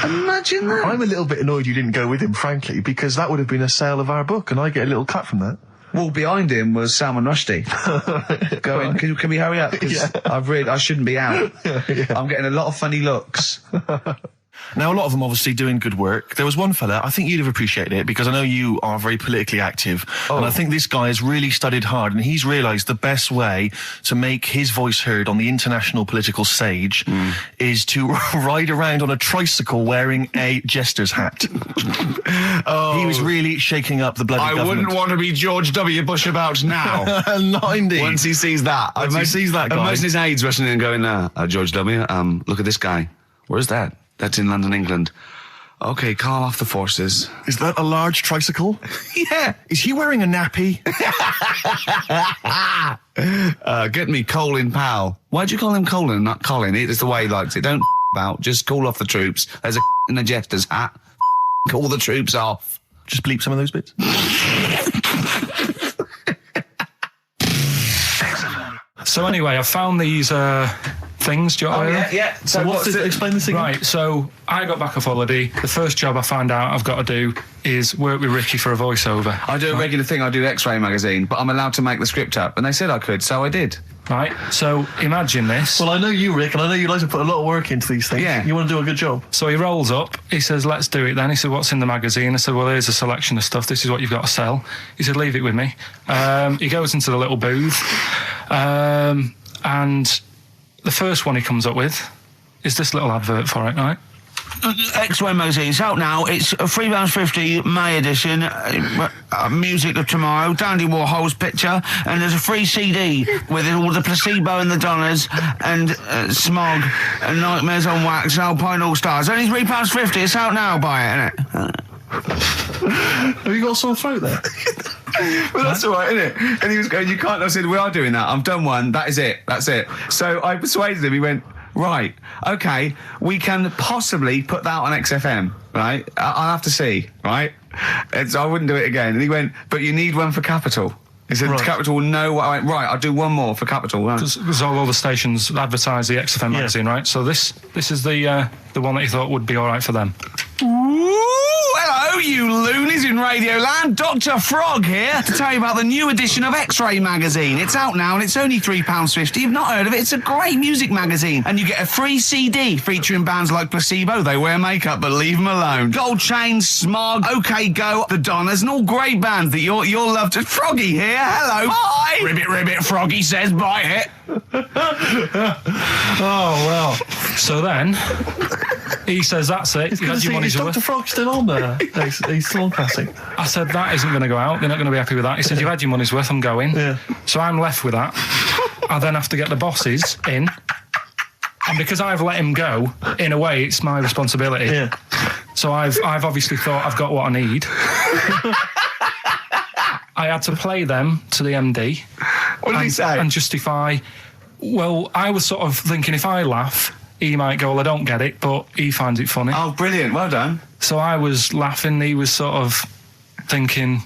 imagine that. I'm a little bit annoyed you didn't go with him, frankly, because that would have been a sale of our book, and I get a little cut from that. Well, behind him was Salman Rushdie going, can we hurry up? 'Cause I shouldn't be out. I'm getting a lot of funny looks. Now, a lot of them obviously doing good work. There was one fella, I think you'd have appreciated it, because I know you are very politically active. And I think this guy has really studied hard, and he's realised the best way to make his voice heard on the international political stage is to ride around on a tricycle wearing a jester's hat. He was really shaking up the bloody government. I wouldn't want to be George W. Bush about now. Not indeed. Once he sees that. Once he sees that guy. Imagine his aides rushing in and going, George W., look at this guy. Where's that? That's in London, England. Okay, call off the forces. Is that a large tricycle? Yeah. Is he wearing a nappy? Get me Colin Powell. Why'd you call him Colin, not Colin? It's the way he likes it. Don't about. Just call off the troops. There's a in a jester's hat. Call the troops off. Just bleep some of those bits. So anyway, I found these things. Do you want to hear? Yeah. So explain this again? Right, so I got back off holiday. The first job I found out I've got to do is work with Ricky for a voiceover. I do a regular thing. I do X-Ray magazine, but I'm allowed to make the script up. And they said I could, so I did. Right, so imagine this. Well, I know you, Rick, and I know you like to put a lot of work into these things. Yeah. You want to do a good job. So he rolls up, he says, "Let's do it then." He said, "What's in the magazine?" I said, "Well, here's a selection of stuff. This is what you've got to sell." He said, "Leave it with me." He goes into the little booth, and the first one he comes up with is this little advert for it, right? X-Ray magazine. It's out now. It's £3.50 May edition. Music of Tomorrow. Dandy Warhol's picture, and there's a free CD with all the Placebo and the Donners and Smog and Nightmares on Wax and Alpine All Stars. Only £3.50. It's out now. Buy it, innit? Have you got a sore throat there? Well, that's all right, isn't it? And he was going, "You can't." I said, "We are doing that. I've done one. That is it. That's it." So I persuaded him. He went, "Right, okay, we can possibly put that on XFM, right? I'll have to see, right?" And so I wouldn't do it again. And he went, "But you need one for Capital." He said Capital will know what right, I'll do one more for Capital. Because all the stations advertise the XFM magazine, right? So this is the one that he thought would be all right for them. Ooh, hello, you loonies in Radio Land. Dr. Frog here to tell you about the new edition of X-Ray magazine. It's out now and it's only £3.50. You've not heard of it? It's a great music magazine. And you get a free CD featuring bands like Placebo. They wear makeup, but leave them alone. Gold Chain, Smog, OK Go, The Donners, and all great bands that you'll love to... Froggy here, hello. Bye. Ribbit, Froggy says bye it. Oh, well. So then... He says, that's it. You had your money's worth. Dr. Frog still on there? He's still on Classic. I said, that isn't going to go out. They're not going to be happy with that. He said, you've had your money's worth. I'm going. Yeah. So I'm left with that. I then have to get the bosses in. And because I've let him go, in a way, it's my responsibility. Yeah. So I've obviously thought I've got what I need. I had to play them to the MD. What did he say? And justify... Well, I was sort of thinking if I laugh... He might go, well, I don't get it, but he finds it funny. Oh, brilliant. Well done. So I was laughing. He was sort of thinking,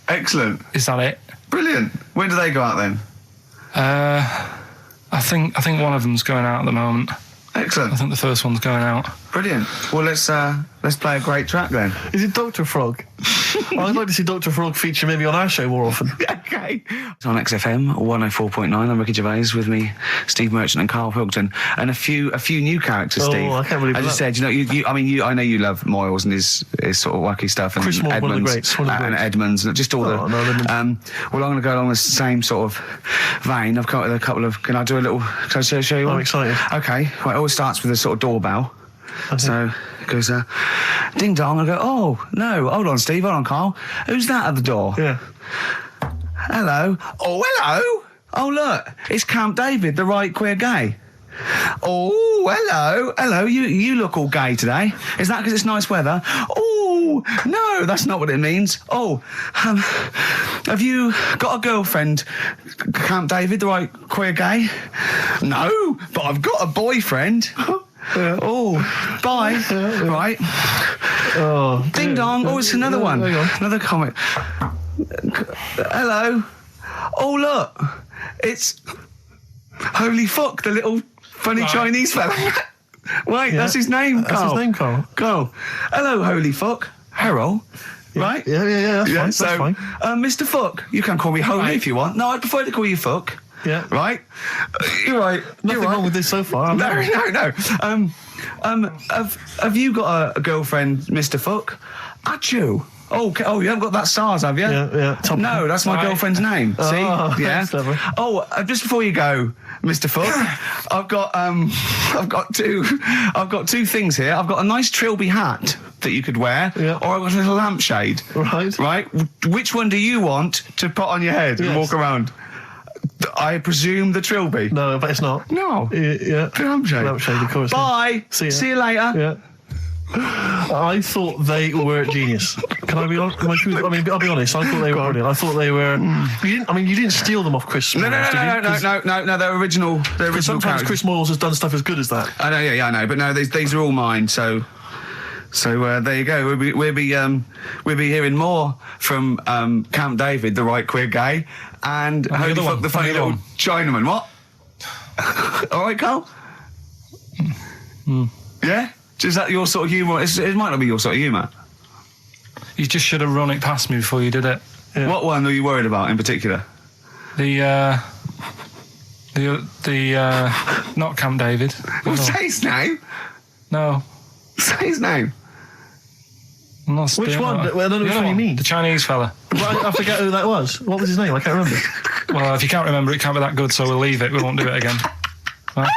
Excellent. Is that it? Brilliant. When do they go out then? I think one of them's going out at the moment. Excellent. I think the first one's going out. Brilliant. Well, let's play a great track then. Is it Dr. Frog? I'd like to see Dr. Frog feature maybe on our show more often. Okay. It's on XFM 104.9. I'm Ricky Gervais, with me, Steve Merchant and Karl Pilkington, and a few new characters. Steve. I can't believe that. As you said, I know you love Moyles and his sort of wacky stuff, and Chris Moore, Edmonds, one of the greats, and Edmonds, and just all the. No, well, I'm going to go along the same sort of vein. I've come up with a couple of. Can I do a little? Can I show you one? I'm excited. Okay. Well, it always starts with a sort of doorbell. Okay. So it goes, ding dong. I go, oh no, hold on, Steve, hold on, Karl. Who's that at the door? Yeah. Hello. Oh, hello. Oh, look, it's Camp David, the right queer gay. Oh, hello. You look all gay today. Is that because it's nice weather? Oh, no, that's not what it means. Oh, have you got a girlfriend, Camp David, the right queer gay? No, but I've got a boyfriend. Yeah. Oh, bye. Right. Oh, ding dong. Oh, it's another one. Another comic. Hello. Oh, look. It's Holy Fuck, the little funny Chinese fella. Wait, that's his name, Karl. That's his name, Karl. Karl. Hello, Holy Fuck. Harold. Yeah. Right? Yeah, that's fine. Mr. Fuck, you can call me Holy if you want. No, I'd prefer to call you Fuck. Yeah. Right? You're right. Nothing wrong with this so far. No. Have you got a girlfriend, Mr. Fuck? Achoo. Oh, you haven't got that SARS, have you? Yeah. No, that's my girlfriend's name. See? Yeah. Oh, just before you go, Mr. Fuck, I've got two things here. I've got a nice Trilby hat that you could wear, or I've got a little lampshade. Right. Which one do you want to put on your head and walk around? I presume the Trilby. No, but it's not. No. Yeah. Lampshade. Lampshade, of course. Bye. See you later. Yeah. I thought they were genius. Can I be honest? I'll be honest. I thought they were brilliant. I thought they were. You didn't steal them off Chris. No. They're original. They're original. Sometimes characters. Chris Moyles has done stuff as good as that. I know. Yeah, I know. But no, these are all mine. So there you go. We'll be hearing more from Camp David, the right queer gay, and Holy Fuck, the funny little Chinaman. What? All right, Karl. Yeah. Is that your sort of humour? It might not be your sort of humour. You just should have run it past me before you did it. Yeah. What one are you worried about in particular? The not Camp David. Well, say his name. No. Say his name. Which one? I don't know which one you mean. The Chinese fella. I forget who that was. What was his name? I can't remember. Well, if you can't remember, it can't be that good, so we'll leave it. We won't do it again. Right?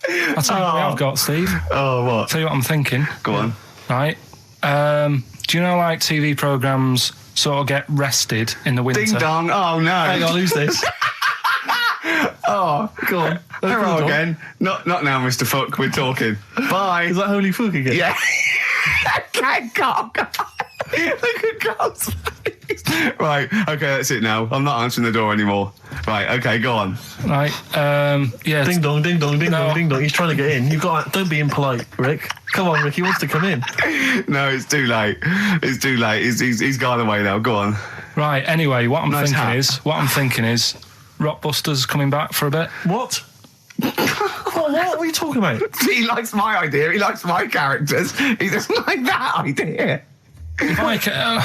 I'll tell you what I've got, Steve. Oh, what? I'll tell you what I'm thinking. Go on. Right. Do you know, like, TV programmes sort of get rested in the winter? Ding dong. Oh, no. Hang on, who's this? Oh, go on. Hello again. Not now, Mr. Fuck. We're talking. Bye. Is that Holy Fuck again? Yeah. Carl. Look at Carl's face. Right. Okay, that's it now. I'm not answering the door anymore. Right. Okay, go on. Right. Yeah. Ding dong, ding dong, ding dong, ding dong. He's trying to get in. Don't be impolite, Rick. Come on, Rick. He wants to come in. No, it's too late. It's too late. He's gone away now. Go on. Right. Anyway, what I'm Nice hat. thinking is, Rockbusters coming back for a bit. What? What are you talking about? He likes my idea. He likes my characters. He doesn't like that idea. If I Carl?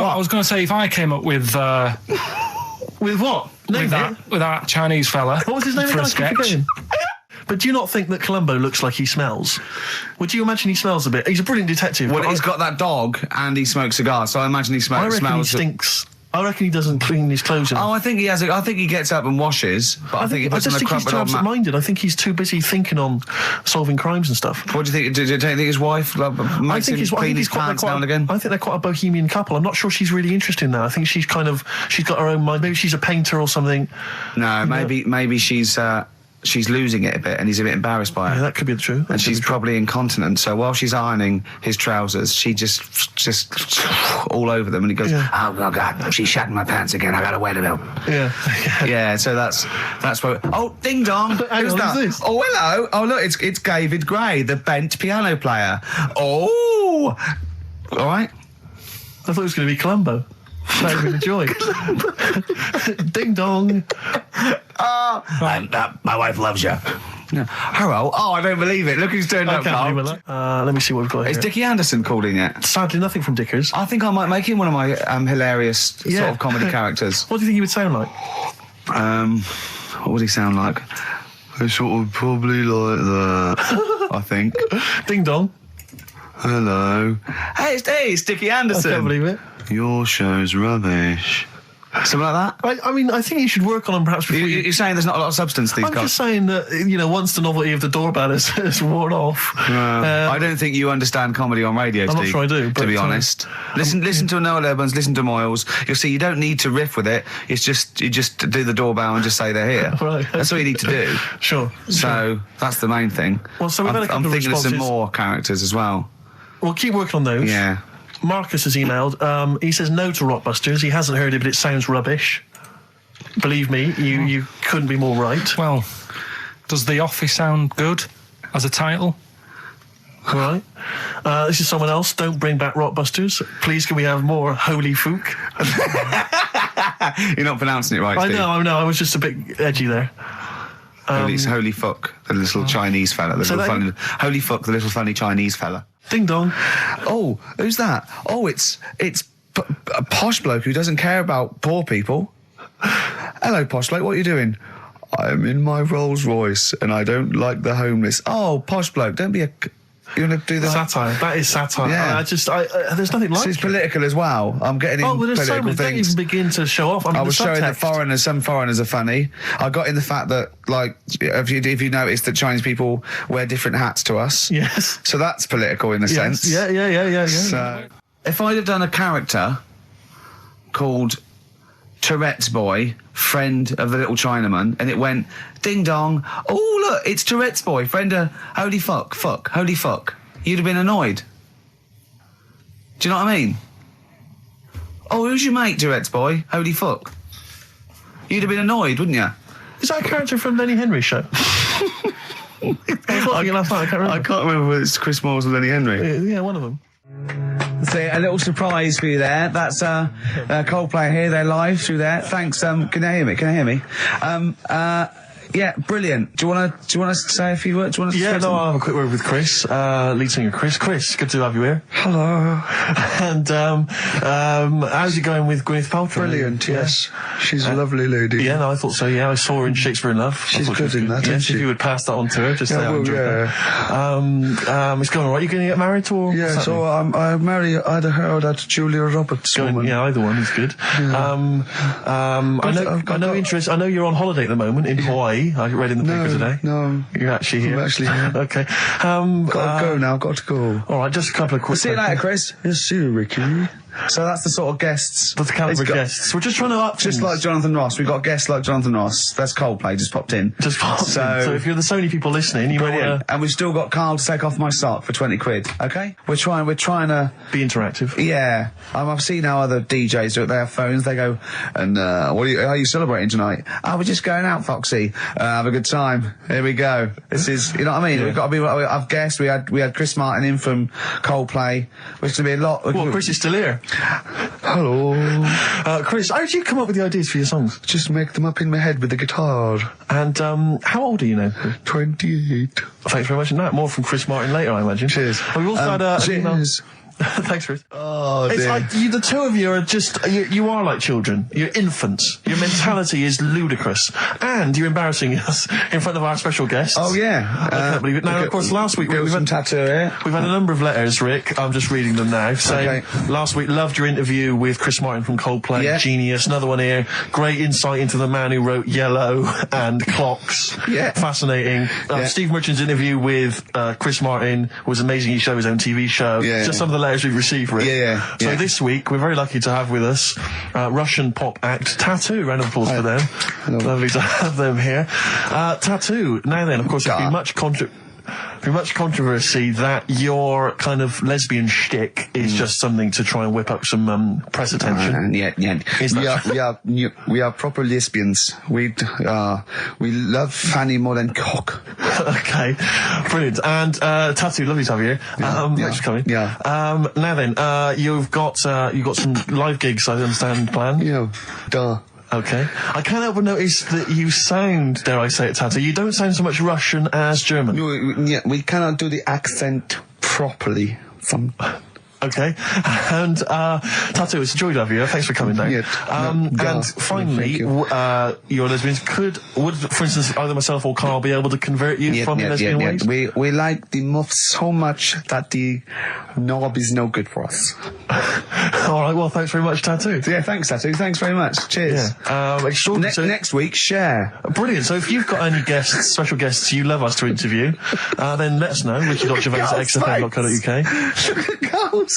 I was going to say if I came up with With what? Name it. with that Chinese fella. What was his name for again? a I keep sketch? forgetting. But do you not think that Columbo looks like he smells? Would you imagine he smells a bit? He's a brilliant detective. Well, but he's got that dog and he smokes cigars, so I imagine he I reckon smells. he stinks. I reckon he doesn't clean his clothes enough. Oh, I think he has. I think he gets up and washes, but I think he I puts just on a think he's crumpled too old absent-minded. I think he's too busy thinking on solving crimes and stuff. What do you think? Do you think his wife makes him clean his pants now and again? I think they're quite a bohemian couple. I'm not sure she's really interested in that. I think she's got her own mind. Maybe she's a painter or something. No, maybe she's losing it a bit and he's a bit embarrassed by it. Yeah, that could be true. And she's probably incontinent, so while she's ironing his trousers, she just all over them, and he goes, "Oh God, she's shatting my pants again. I gotta wear them out." Yeah. Yeah. So that's what. Oh, ding dong! Hang Who's on, that? who's this? Oh, hello! Oh, look, it's David Gray, the bent piano player. Oh, all right. I thought it was going to be Columbo. That would be the joy. Ding dong. My wife loves you. No. Hello. Oh, I don't believe it. Look who's turned up, Carl. Let me see what we've got Is here. Dickie Anderson called in yet? Sadly, nothing from Dickers. I think I might make him one of my hilarious sort of comedy characters. What do you think he would sound like? What would he sound like? I sort of probably like that, I think. Ding dong. Hello. Hey, it's Dickie Anderson. I can't believe it. Your show's rubbish. Something like that? I mean, I think you should work on them perhaps before You're saying there's not a lot of substance to these I'm guys? just saying that, once the novelty of the doorbell has worn off. I don't think you understand comedy on radio, I'm not Steve, sure I do, to but, be honest. Listen to Noel Evans, listen to Moyles. You'll see you don't need to riff with it. It's just, you just do the doorbell and just say they're here. Right. That's all you need to do. Sure. So that's the main thing. Well, so we've had a couple I'm of thinking of some responses. more characters as well. We'll keep working on those. Yeah. Marcus has emailed. He says no to Rockbusters. He hasn't heard it, but it sounds rubbish. Believe me, you couldn't be more right. Well, does The Office sound good as a title? All right. This is someone else. Don't bring back Rockbusters. Please, can we have more holy fook? You're not pronouncing it right, Steve. I know. I was just a bit edgy there. Holy fuck, the little Chinese fella. Holy fuck, the little funny Chinese fella. Ding dong. Oh, who's that? Oh, it's a posh bloke who doesn't care about poor people. Hello, posh bloke, what are you doing? I'm in my Rolls Royce and I don't like the homeless. Oh, posh bloke, don't be a... You want to do the... Satire. That is satire. Yeah. There's nothing like It's it. political as well. I'm getting in Well, there's so political many. Don't things. even begin to show off. I was showing that subtext. some foreigners are funny. I got in the fact that, like, if you notice that Chinese people wear different hats to us. Yes. So that's political in a sense. Yeah. So, if I'd have done a character called Tourette's Boy, friend of the little Chinaman, and it went, ding dong, oh, look, it's Tourette's Boy, friend of holy fuck, holy fuck, you'd have been annoyed. Do you know what I mean? Oh, who's your mate, Tourette's Boy? Holy fuck. You'd have been annoyed, wouldn't you? Is that a character from Lenny Henry's show? I can't remember. I can't remember whether it's Chris Moores or Lenny Henry. Yeah, one of them. So a little surprise for you there. That's Coldplay here. They're live through there. Thanks. Can you hear me? Can you hear me? Yeah, brilliant. Do you want to say a few words? I'll have a quick word with Chris, lead singer Chris. Chris, good to have you here. Hello. And how's it going with Gwyneth Paltrow? Brilliant, yes. She's a lovely lady. Yeah, no, I thought so. Yeah, I saw her in Shakespeare in Love. She's good in that, isn't Yes, she? if you would pass that on to her, just say I enjoyed yeah. that. It's going all right. You going to get married to her? Yeah, so I marry either her or that Julia Roberts woman. Yeah, either one is good. Yeah. I know you're on holiday at the moment in Hawaii. I read in the paper today. No. You're actually here. I'm actually here. Okay. Got to go now, got to go. All right, just a couple of quick... See you later, Chris. Yes, see you, Ricky. So that's the sort of guests. That's the caliber of guests. We're just trying to up Just things. like Jonathan Ross. We've got guests like Jonathan Ross. That's Coldplay, just popped in. Just pop in. So if you're the Sony people listening, you might Brilliant. want to And we've still got Carl to take off my sock for 20 quid, okay? We're trying to... be interactive. Yeah. I've seen how other DJs do it. They have phones. They go, and how are you celebrating tonight? Oh, we're just going out, Foxy. Have a good time. Here we go. This is, you know what I mean? Yeah. We've got to be, I've guessed we had Chris Martin in from Coldplay, which is going to be a lot. Well, Chris is still here. Hello. Chris, how did you come up with the ideas for your songs? Just make them up in my head with the guitar. And how old are you now? 28. Thanks very much. And more from Chris Martin later, I imagine. Cheers. We've also had an email. Cheers. Thanks, Chris. Oh, It's dear. like the two of you are just, you are like children. You're infants. Your mentality is ludicrous. And you're embarrassing us in front of our special guests. Oh, yeah. I can't believe it. Now, of course, last week we've some tattoo here. We've had a number of letters, Rick. I'm just reading them now. Saying, Okay. last week, loved your interview with Chris Martin from Coldplay. Yeah. Genius. Another one here. Great insight into the man who wrote Yellow and Clocks. Yeah. Fascinating. Yeah. Steve Merchant's interview with Chris Martin was amazing. He showed his own TV show. Yeah. Just some of the letters we've received, Rick. Yeah. So this week, we're very lucky to have with us Russian pop act Tattoo. Round of applause for them. Hello. Lovely to have them here. Tattoo. Now then, of course, there's been much controversy that your kind of lesbian shtick is just something to try and whip up some press attention. Yeah. Is that We are proper lesbians. We love fanny more than cock. Okay, brilliant. And Tattoo, lovely to have you here. Thanks for coming. Yeah. Now then, you've got some live gigs, I understand, planned. You know, Okay. I can't help but notice that you sound, dare I say it, Tattoo, you don't sound so much Russian as German. we cannot do the accent properly. Okay. And Tattoo, it's a joy to have you here. Thanks for coming down. And finally, your lesbians would, for instance, either myself or Carl be able to convert you from lesbian ways? We like the muff so much that the knob is no good for us. All right, well, thanks very much, Tattoo. Yeah, thanks, Tattoo. Thanks very much. Cheers. Yeah. Extraordinary. Next week, share. Brilliant. So if you've got any guests, special guests you love us to interview, then let us know. Ricky.gervais@xfm.co.uk.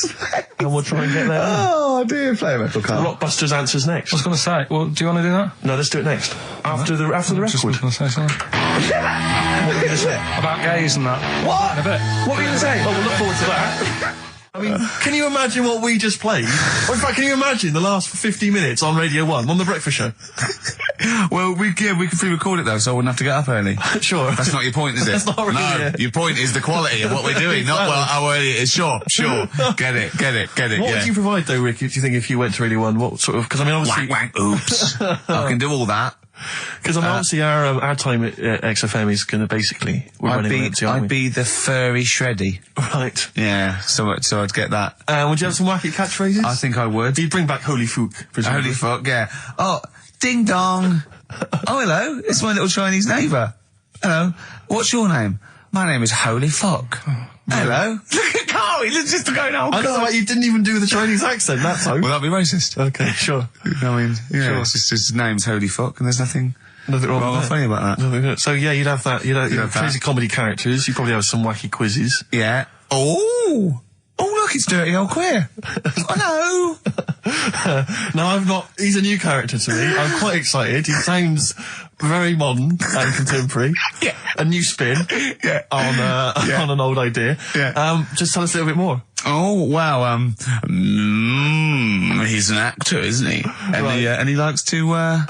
And we'll try and get there. Oh, dear. Play a metal card. Rockbusters answers next. I was going to say, well, do you want to do that? No, let's do it next. After the record. Just was going to say something. What were you going to say? About gays and that. What? In a bit. What were you going to say? Well, we'll look forward to that. I mean, can you imagine what we just played? Or in fact, can you imagine the last 50 minutes on Radio 1, on The Breakfast Show? Well, we can pre-record it though, so I wouldn't have to get up early. Sure. That's not your point, is it? That's not really it. Your point is the quality of what we're doing, not how early it is. Sure. Get it. What would you provide though, Rick, do you think, if you went to Radio 1? What sort of, because I mean, obviously... Wank, oops. I can do all that. Because I mean, obviously our time at XFM is going to basically... I'd be the furry shreddy. Right. Yeah, so I'd get that. Would you have some wacky catchphrases? I think I would. You'd bring back Holy Fook, presumably. Holy fuck, yeah. Oh, ding dong. Oh, hello, it's my little Chinese neighbour. Hello, what's your name? My name is Holy Fuck. Hello. Look at Carl, he looks just going, oh, I don't know, you didn't even do the Chinese accent that time. Well, that'd be racist. Okay, sure. I mean, yeah, Sure. it's just his name's Holy Fuck, and there's nothing wrong with funny about that. So yeah, you'd have that. You'd have crazy comedy characters. You'd probably have some wacky quizzes. Yeah. Oh, look, it's Dirty Old Queer. Hello. No, I'm not. He's a new character to me. I'm quite excited. He sounds very modern and contemporary. Yeah. A new spin. Yeah. On an old idea. Yeah. Just tell us a little bit more. Oh, wow, he's an actor, isn't he? And he likes to,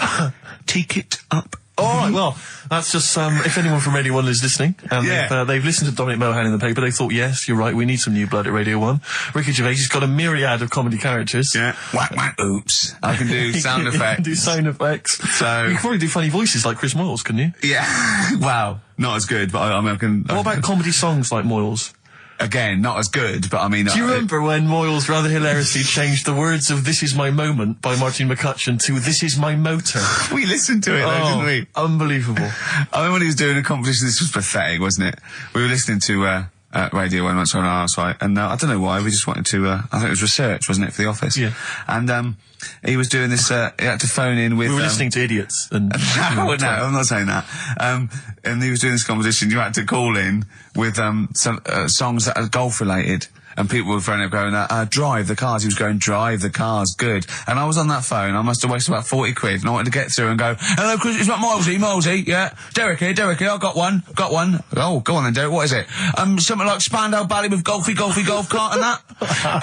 take it up. All right, well, that's just, if anyone from Radio 1 is listening, and they've listened to Dominic Mohan in the paper, they thought, yes, you're right, we need some new blood at Radio 1. Ricky Gervais has got a myriad of comedy characters. Yeah. Whack, oops. I can do sound You effects. can do sound effects. So... You could probably do funny voices like Chris Moyles, couldn't you? Yeah. Wow. Not as good, but I can... What about comedy songs like Moyles? Again, not as good, but I mean... Do you remember when Moyles rather hilariously changed the words of This Is My Moment by Martin McCutcheon to This Is My Motor? We listened to it though, didn't we? Unbelievable. I mean, when he was doing a competition, this was pathetic, wasn't it? We were listening to Radio 1 once on our site, and I don't know why, we just wanted to... I think it was research, wasn't it, for The Office? Yeah. And he was doing this... he had to phone in with... We were listening to idiots. And no, I'm not saying that. And he was doing this competition. You had to call in with some songs that are golf related. And people were phoning up going, drive the cars. He was going, drive the cars, good. And I was on that phone. I must have wasted about 40 quid. And I wanted to get through and go, hello, Chris, it's not Milesy, yeah. Derek here, I got one. Oh, go on then, Derek, what is it? Something like Spandau Ballet with golf cart and that.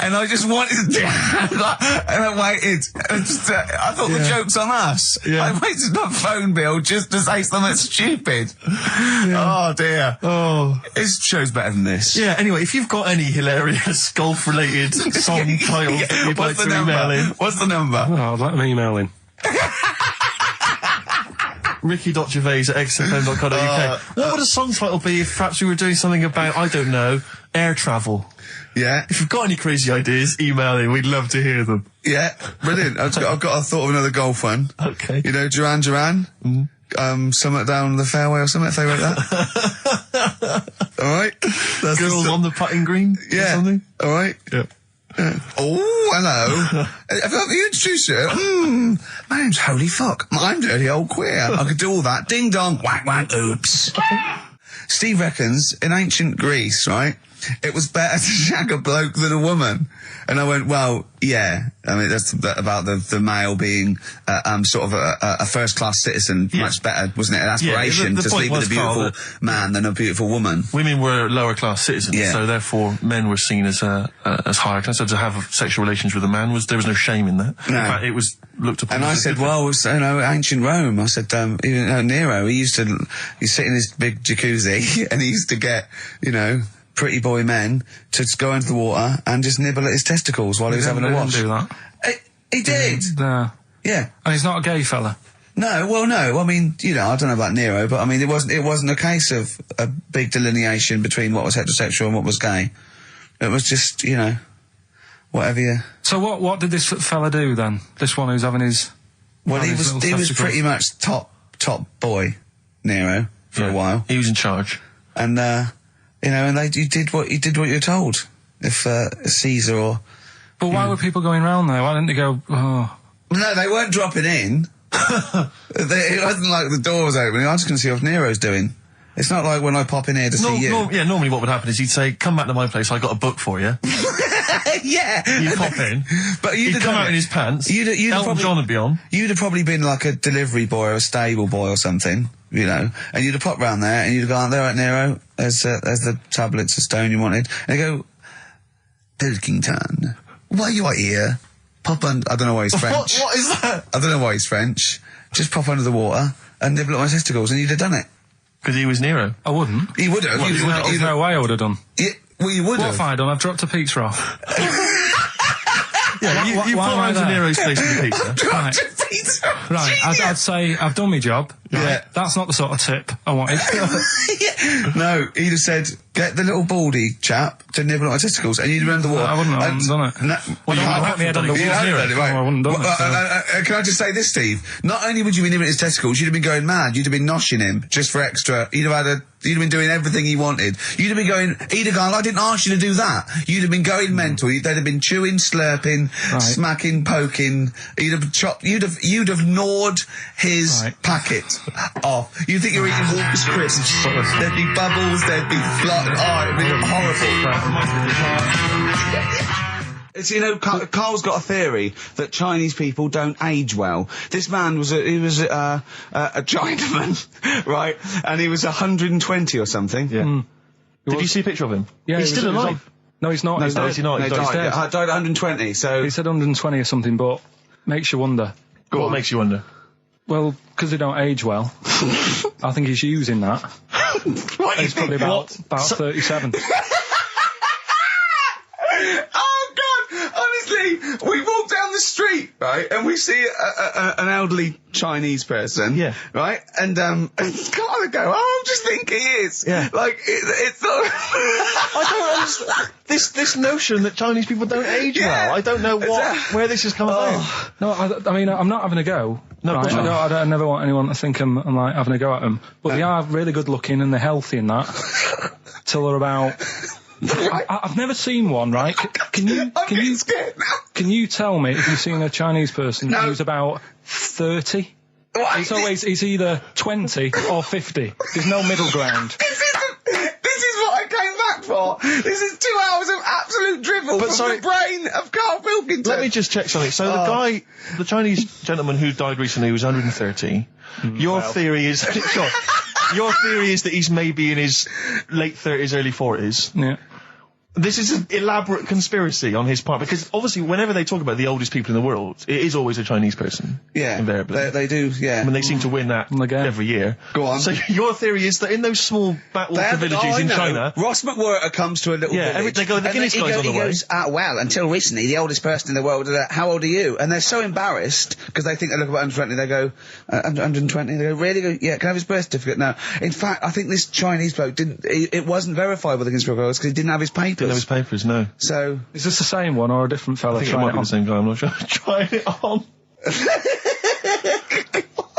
And I just wanted to do and I waited. And just, I thought the joke's on us. Yeah. I wasted my phone bill just to say something stupid. Yeah. Oh, dear. Oh. His show's better than this. Yeah, anyway, if you've got any hilarious hilarious golf-related song titles that you'd like to email in. What's the number? Oh, let me email in. ricky.gervais@xfm.co.uk. What would a song title be if perhaps we were doing something about, I don't know, air travel? Yeah. If you've got any crazy ideas, email in. We'd love to hear them. Yeah, brilliant. I've got a thought of another golf one. Okay. You know, Duran Duran? Something down the fairway or something, if they wrote that. Alright? Girls on the putting green? Yeah. Or something? Alright? Yeah. Oh, hello. Have you introduced it? My name's Holy Fuck. I'm Dirty Old Queer. I could do all that. Ding dong, whack whack, oops. Steve reckons, in ancient Greece, right, it was better to shag a bloke than a woman. And I went, well, yeah. I mean, that's about the male being sort of a first-class citizen. Yeah. Much better, wasn't it? An aspiration the to point sleep with a was, beautiful man than a beautiful woman. Women were lower-class citizens, Yeah. so therefore men were seen as higher class. So to have sexual relations with a man there was no shame in that. No. In fact, it was looked upon. And I as said, different. well, you know, ancient Rome. I said, Nero, he'd sit in this big jacuzzi and he used to get, you know, pretty boy men to just go into the water and just nibble at his testicles while he was having a wash. He didn't do that. He did. No. Yeah. And he's not a gay fella. No, well, no. I mean, you know, I don't know about Nero, but I mean, it wasn't a case of a big delineation between what was heterosexual and what was gay. It was just, you know, whatever you... So what did this fella do then? This one who's having his... Well, he was pretty much top boy, Nero, for a while. He was in charge. And, you know, and you did what you were told. If Caesar or... But why were people going round there? Why didn't they go, oh... No, they weren't dropping in. It wasn't like the door was opening. I'm just going to see what Nero's doing. It's not like when I pop in here to see you. Normally what would happen is he'd say, come back to my place, I got a book for you. Yeah. You'd pop in. But he'd come out in his pants. Elton John would be on. You'd have probably been like a delivery boy or a stable boy or something, you know, and you'd have popped round there and you'd have gone, there, right, Nero, there's the tablets of stone you wanted. And they go, Pilkington, why you are here? Pop under, I don't know why he's French. What is that? I don't know why he's French. Just pop under the water and nibble at my testicles and you'd have done it. Because he was Nero. I wouldn't. He would have. There's no way I would have done. Well, you would What have. have I done? I've dropped a pizza off. Yeah, you why put am I around to there? Nero's place with the pizza. Right. Right, I'd say I've done my job. Right? Yeah. That's not the sort of tip I wanted. No, he'd have said, get the little baldy chap to nibble at my testicles, and you'd run the water. I wouldn't have done it. No, Well, you I hadn't put my head on the done it. You wall. hadn't done it, right. No, I wouldn't have done it, Can I just say this, Steve? Not only would you be nibbling at his testicles, you'd have been going mad. You'd have been noshing him just for extra. You'd have been doing everything he wanted. You'd have been going, he'd have gone, I didn't ask you to do that. You'd have been going mental. They'd have been chewing, slurping, smacking, poking. You'd have chopped, you'd have gnawed his packet off. You'd think you're eating Walker's crisps. There'd be bubbles, there'd be blood. Oh, it'd be horrible. It's, you know, Carl's got a theory that Chinese people don't age well. This man was a Chinaman, right? And he was 120 or something. Yeah. Did you see a picture of him? Yeah, he's still alive. No, he's not. No, He's no, dead. he's not. He's He dead. died at 120, so... He said 120 or something, but makes you wonder. What makes you wonder? Well, because they don't age well, I think he's using that. What do you He's probably think? about 37. Oh, God! Honestly, we walk down the street, right, and we see an elderly Chinese person, Yeah. right, and Carl would go, oh, I just think he is. Yeah. Like, it's not... I don't understand this notion that Chinese people don't age well. I don't know where this has come about. No, I mean, I'm not having a go. No, right? of course not. I never want anyone to think I'm like having a go at them. But they are really good looking and they're healthy and that. Till they're about... I've never seen one, right? Can you scared now. can you tell me if you've seen a Chinese person who's about 30? It's either 20 or 50. There's no middle ground. This is what I came back for. This is 2 hours of absolute drivel from the brain of Karl Pilkington. Let me just check something. So the Chinese gentleman who died recently was 130. Your theory is... Your theory is that he's maybe in his late 30s, early 40s. Yeah. This is an elaborate conspiracy on his part, because obviously whenever they talk about the oldest people in the world, it is always a Chinese person. Yeah. Invariably. They do, yeah. I mean, they seem to win that every year. Go on. So your theory is that in those small backwater villages in China... Ross McWhirter comes to a little village. They go, the Guinness guy's on the way. He goes, well, until recently, the oldest person in the world, how old are you? And they're so embarrassed, because they think they look about 120, they go, 120, they go, really? They go, yeah, can I have his birth certificate? No. In fact, I think this Chinese bloke it wasn't verified with the Guinness Book of Records, because he didn't have his papers. Didn't have his papers, no. So... Is this the same one or a different fella? I think it might be the same guy, I'm not sure. Trying it on.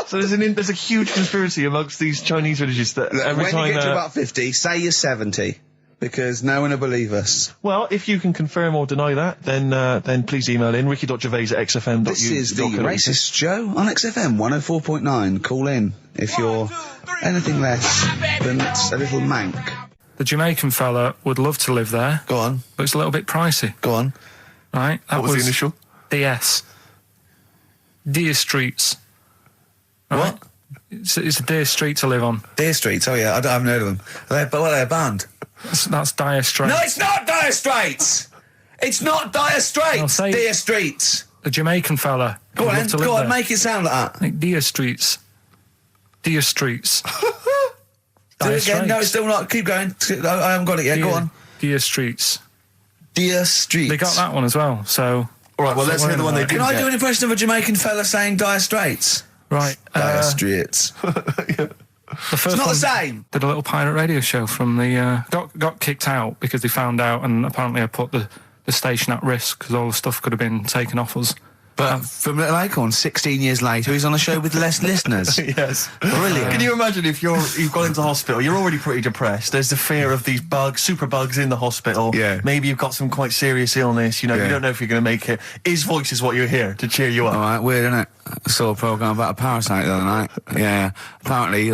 So there's a huge conspiracy amongst these Chinese villages that every when time... When you get to about 50, say you're 70, because no one will believe us. Well, if you can confirm or deny that, then please email in, ricky.gervais@xfm.uk. This is the Racist Show on XFM 104.9. Call in if you're anything less than a little mank. The Jamaican fella would love to live there. Go on. But it's a little bit pricey. Go on. Right? That What was the initial? DS. Deer Streets. Right? What? It's a Deer Street to live on. Deer Streets, oh yeah, I haven't heard of them. Are they a band? That's Dire Straits. No, it's not Dire Straits! It's not Dire Straits! Deer Streets! The Jamaican fella. Go on, make it sound like that. Like Deer Streets. Deer Streets. Do it again. No, it's still not. Keep going. I haven't got it yet. Go on. Deer Streets. Deer Streets. They got that one as well, so... All right, well, let's hear the one they didn't Can I get. do an impression of a Jamaican fella saying Dire Straits? Right. Dire Straits. The first It's not one the same. did a little pirate radio show from the... got kicked out because they found out, and apparently I put the station at risk because all the stuff could have been taken off us. But from Little Acorn, 16 years later, he's on a show with less listeners. Yes. Brilliant. Can you imagine if you've gone into hospital, you're already pretty depressed, there's the fear of these super bugs in the hospital. Yeah. Maybe you've got some quite serious illness, you don't know if you're going to make it. His voice is what you hear to cheer you up. All right, weird, isn't it? I saw a programme about a parasite the other night. Yeah. Apparently,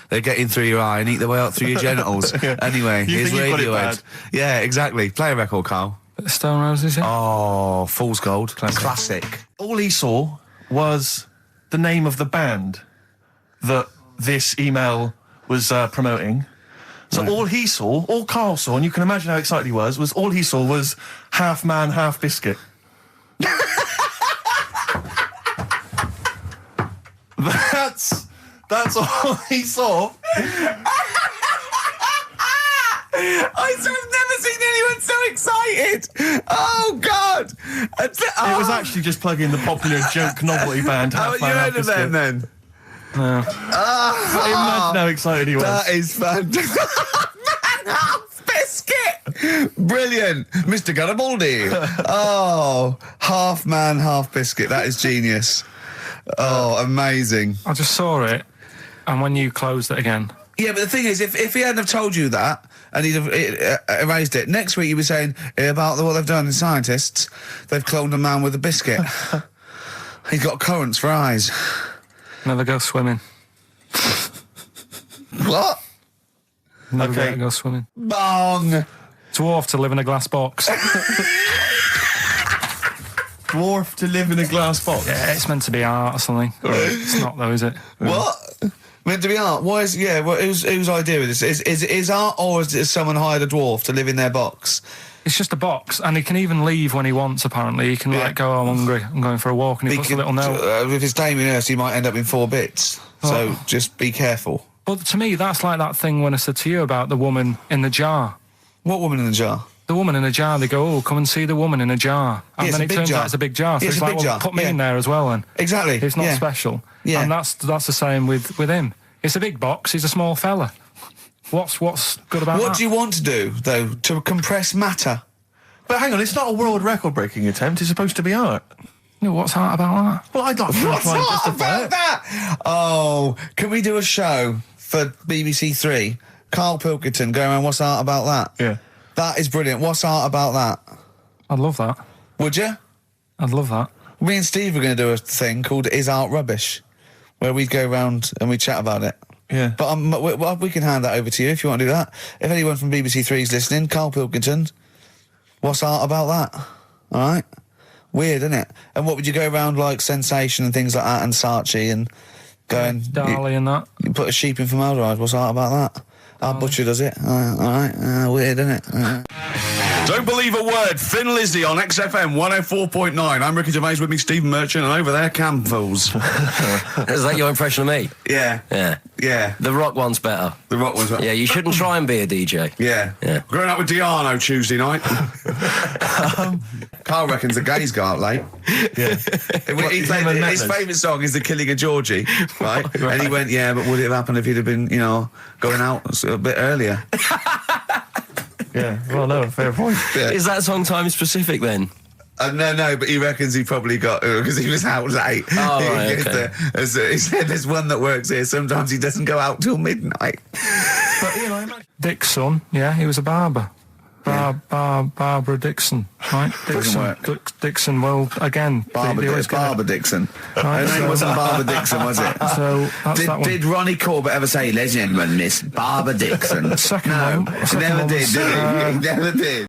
they get in through your eye and eat their way up through your genitals. Anyway, You here's think you've got it Radiohead. bad? Yeah, exactly. Play a record, Carl. Stone Roses, yeah? Oh, Fool's Gold. Classic. All he saw was the name of the band that this email was promoting. So all he saw, all Carl saw, and you can imagine how excited he was all he saw was Half Man, Half Biscuit. That's all he saw. I've never seen anyone so excited. Oh, God. It was actually just plugging the popular joke novelty band Half Haven't Man, you Half heard of Biscuit. them, then? No. Imagine how excited he was. That is fantastic. Man, half biscuit. Brilliant. Mr. Garibaldi. Oh, half man, half biscuit. That is genius. Oh, amazing. I just saw it, and when you closed it again... Yeah, but the thing is, if he hadn't have told you that, and he'd have erased it, next week you'd be saying about what they've done in scientists, they've cloned a man with a biscuit. He's got currants for eyes. Never go swimming. What? Never Okay. go swimming. Bong! Dwarf to live in a glass box. Dwarf to live in a glass box. Yeah, it's meant to be art or something. It's not though, is it? What? Meant to be art? Why is... Yeah, whose idea is this? Is art, or is someone hired a dwarf to live in their box? It's just a box, and he can even leave when he wants, apparently. He can, go, I'm hungry, I'm going for a walk, and he puts a little note. If it's Damien Hirst, he might end up in 4 bits. So just be careful. But to me, that's like that thing when I said to you about the woman in the jar. What woman in the jar? The woman in the jar, they go, oh, come and see the woman in a jar. And Yeah, then it's a it big turns jar. out it's a big jar. So Yeah, it's it's a like, big well, jar. put me Yeah. in there as well then. Exactly. It's not Yeah. special. Yeah. And that's the same with him. It's a big box, he's a small fella. What's good about that? What do you want to do, though? To compress matter? But hang on, it's not a world record-breaking attempt. It's supposed to be art. No, what's art about that? Well, I'd like to What's try and art justify about it. that? Oh, can we do a show for BBC 3? Karl Pilkington going around, what's art about that? Yeah. That is brilliant. What's art about that? I'd love that. Would you? I'd love that. Me and Steve are going to do a thing called Is Art Rubbish, where we go round and we chat about it. Yeah. But we can hand that over to you if you want to do that. If anyone from BBC 3 is listening, Karl Pilkington, what's art about that? All right? Weird, isn't it? And what would you go around like Sensation and things like that, and Saatchi, and go and... Dali and that. You put a sheep in formaldehyde, what's art about that? Our butcher does it. All right. Weird, isn't it? Don't believe a word. Thin Lizzy on XFM 104.9. I'm Ricky Gervais, with me Stephen Merchant, and over there, Cam Fools. Is that your impression of me? Yeah. Yeah. The rock one's better. The rock one's better. Yeah, you shouldn't try and be a DJ. Yeah. Growing up with Diano Tuesday night. Carl reckons the gays go out late. Yeah. His favourite song is The Killing of Georgie, right? And he went, yeah, but would it have happened if he'd have been, going out a bit earlier? Yeah, well, no, fair point. Yeah. Is that song time specific then? No, but he reckons he probably got, because he was out late. Oh, right, okay. He said there's one that works here, sometimes he doesn't go out till midnight. But, Dick's son, he was a barber. Barbara Dixon, right? Dixon, well, again... Barbara Dixon. Right, Her name wasn't Barbara Dixon, was it? So, that's that one. Did Ronnie Corbett ever say, ladies and gentlemen, Miss Barbara Dixon? Second one. He never did he? He never did.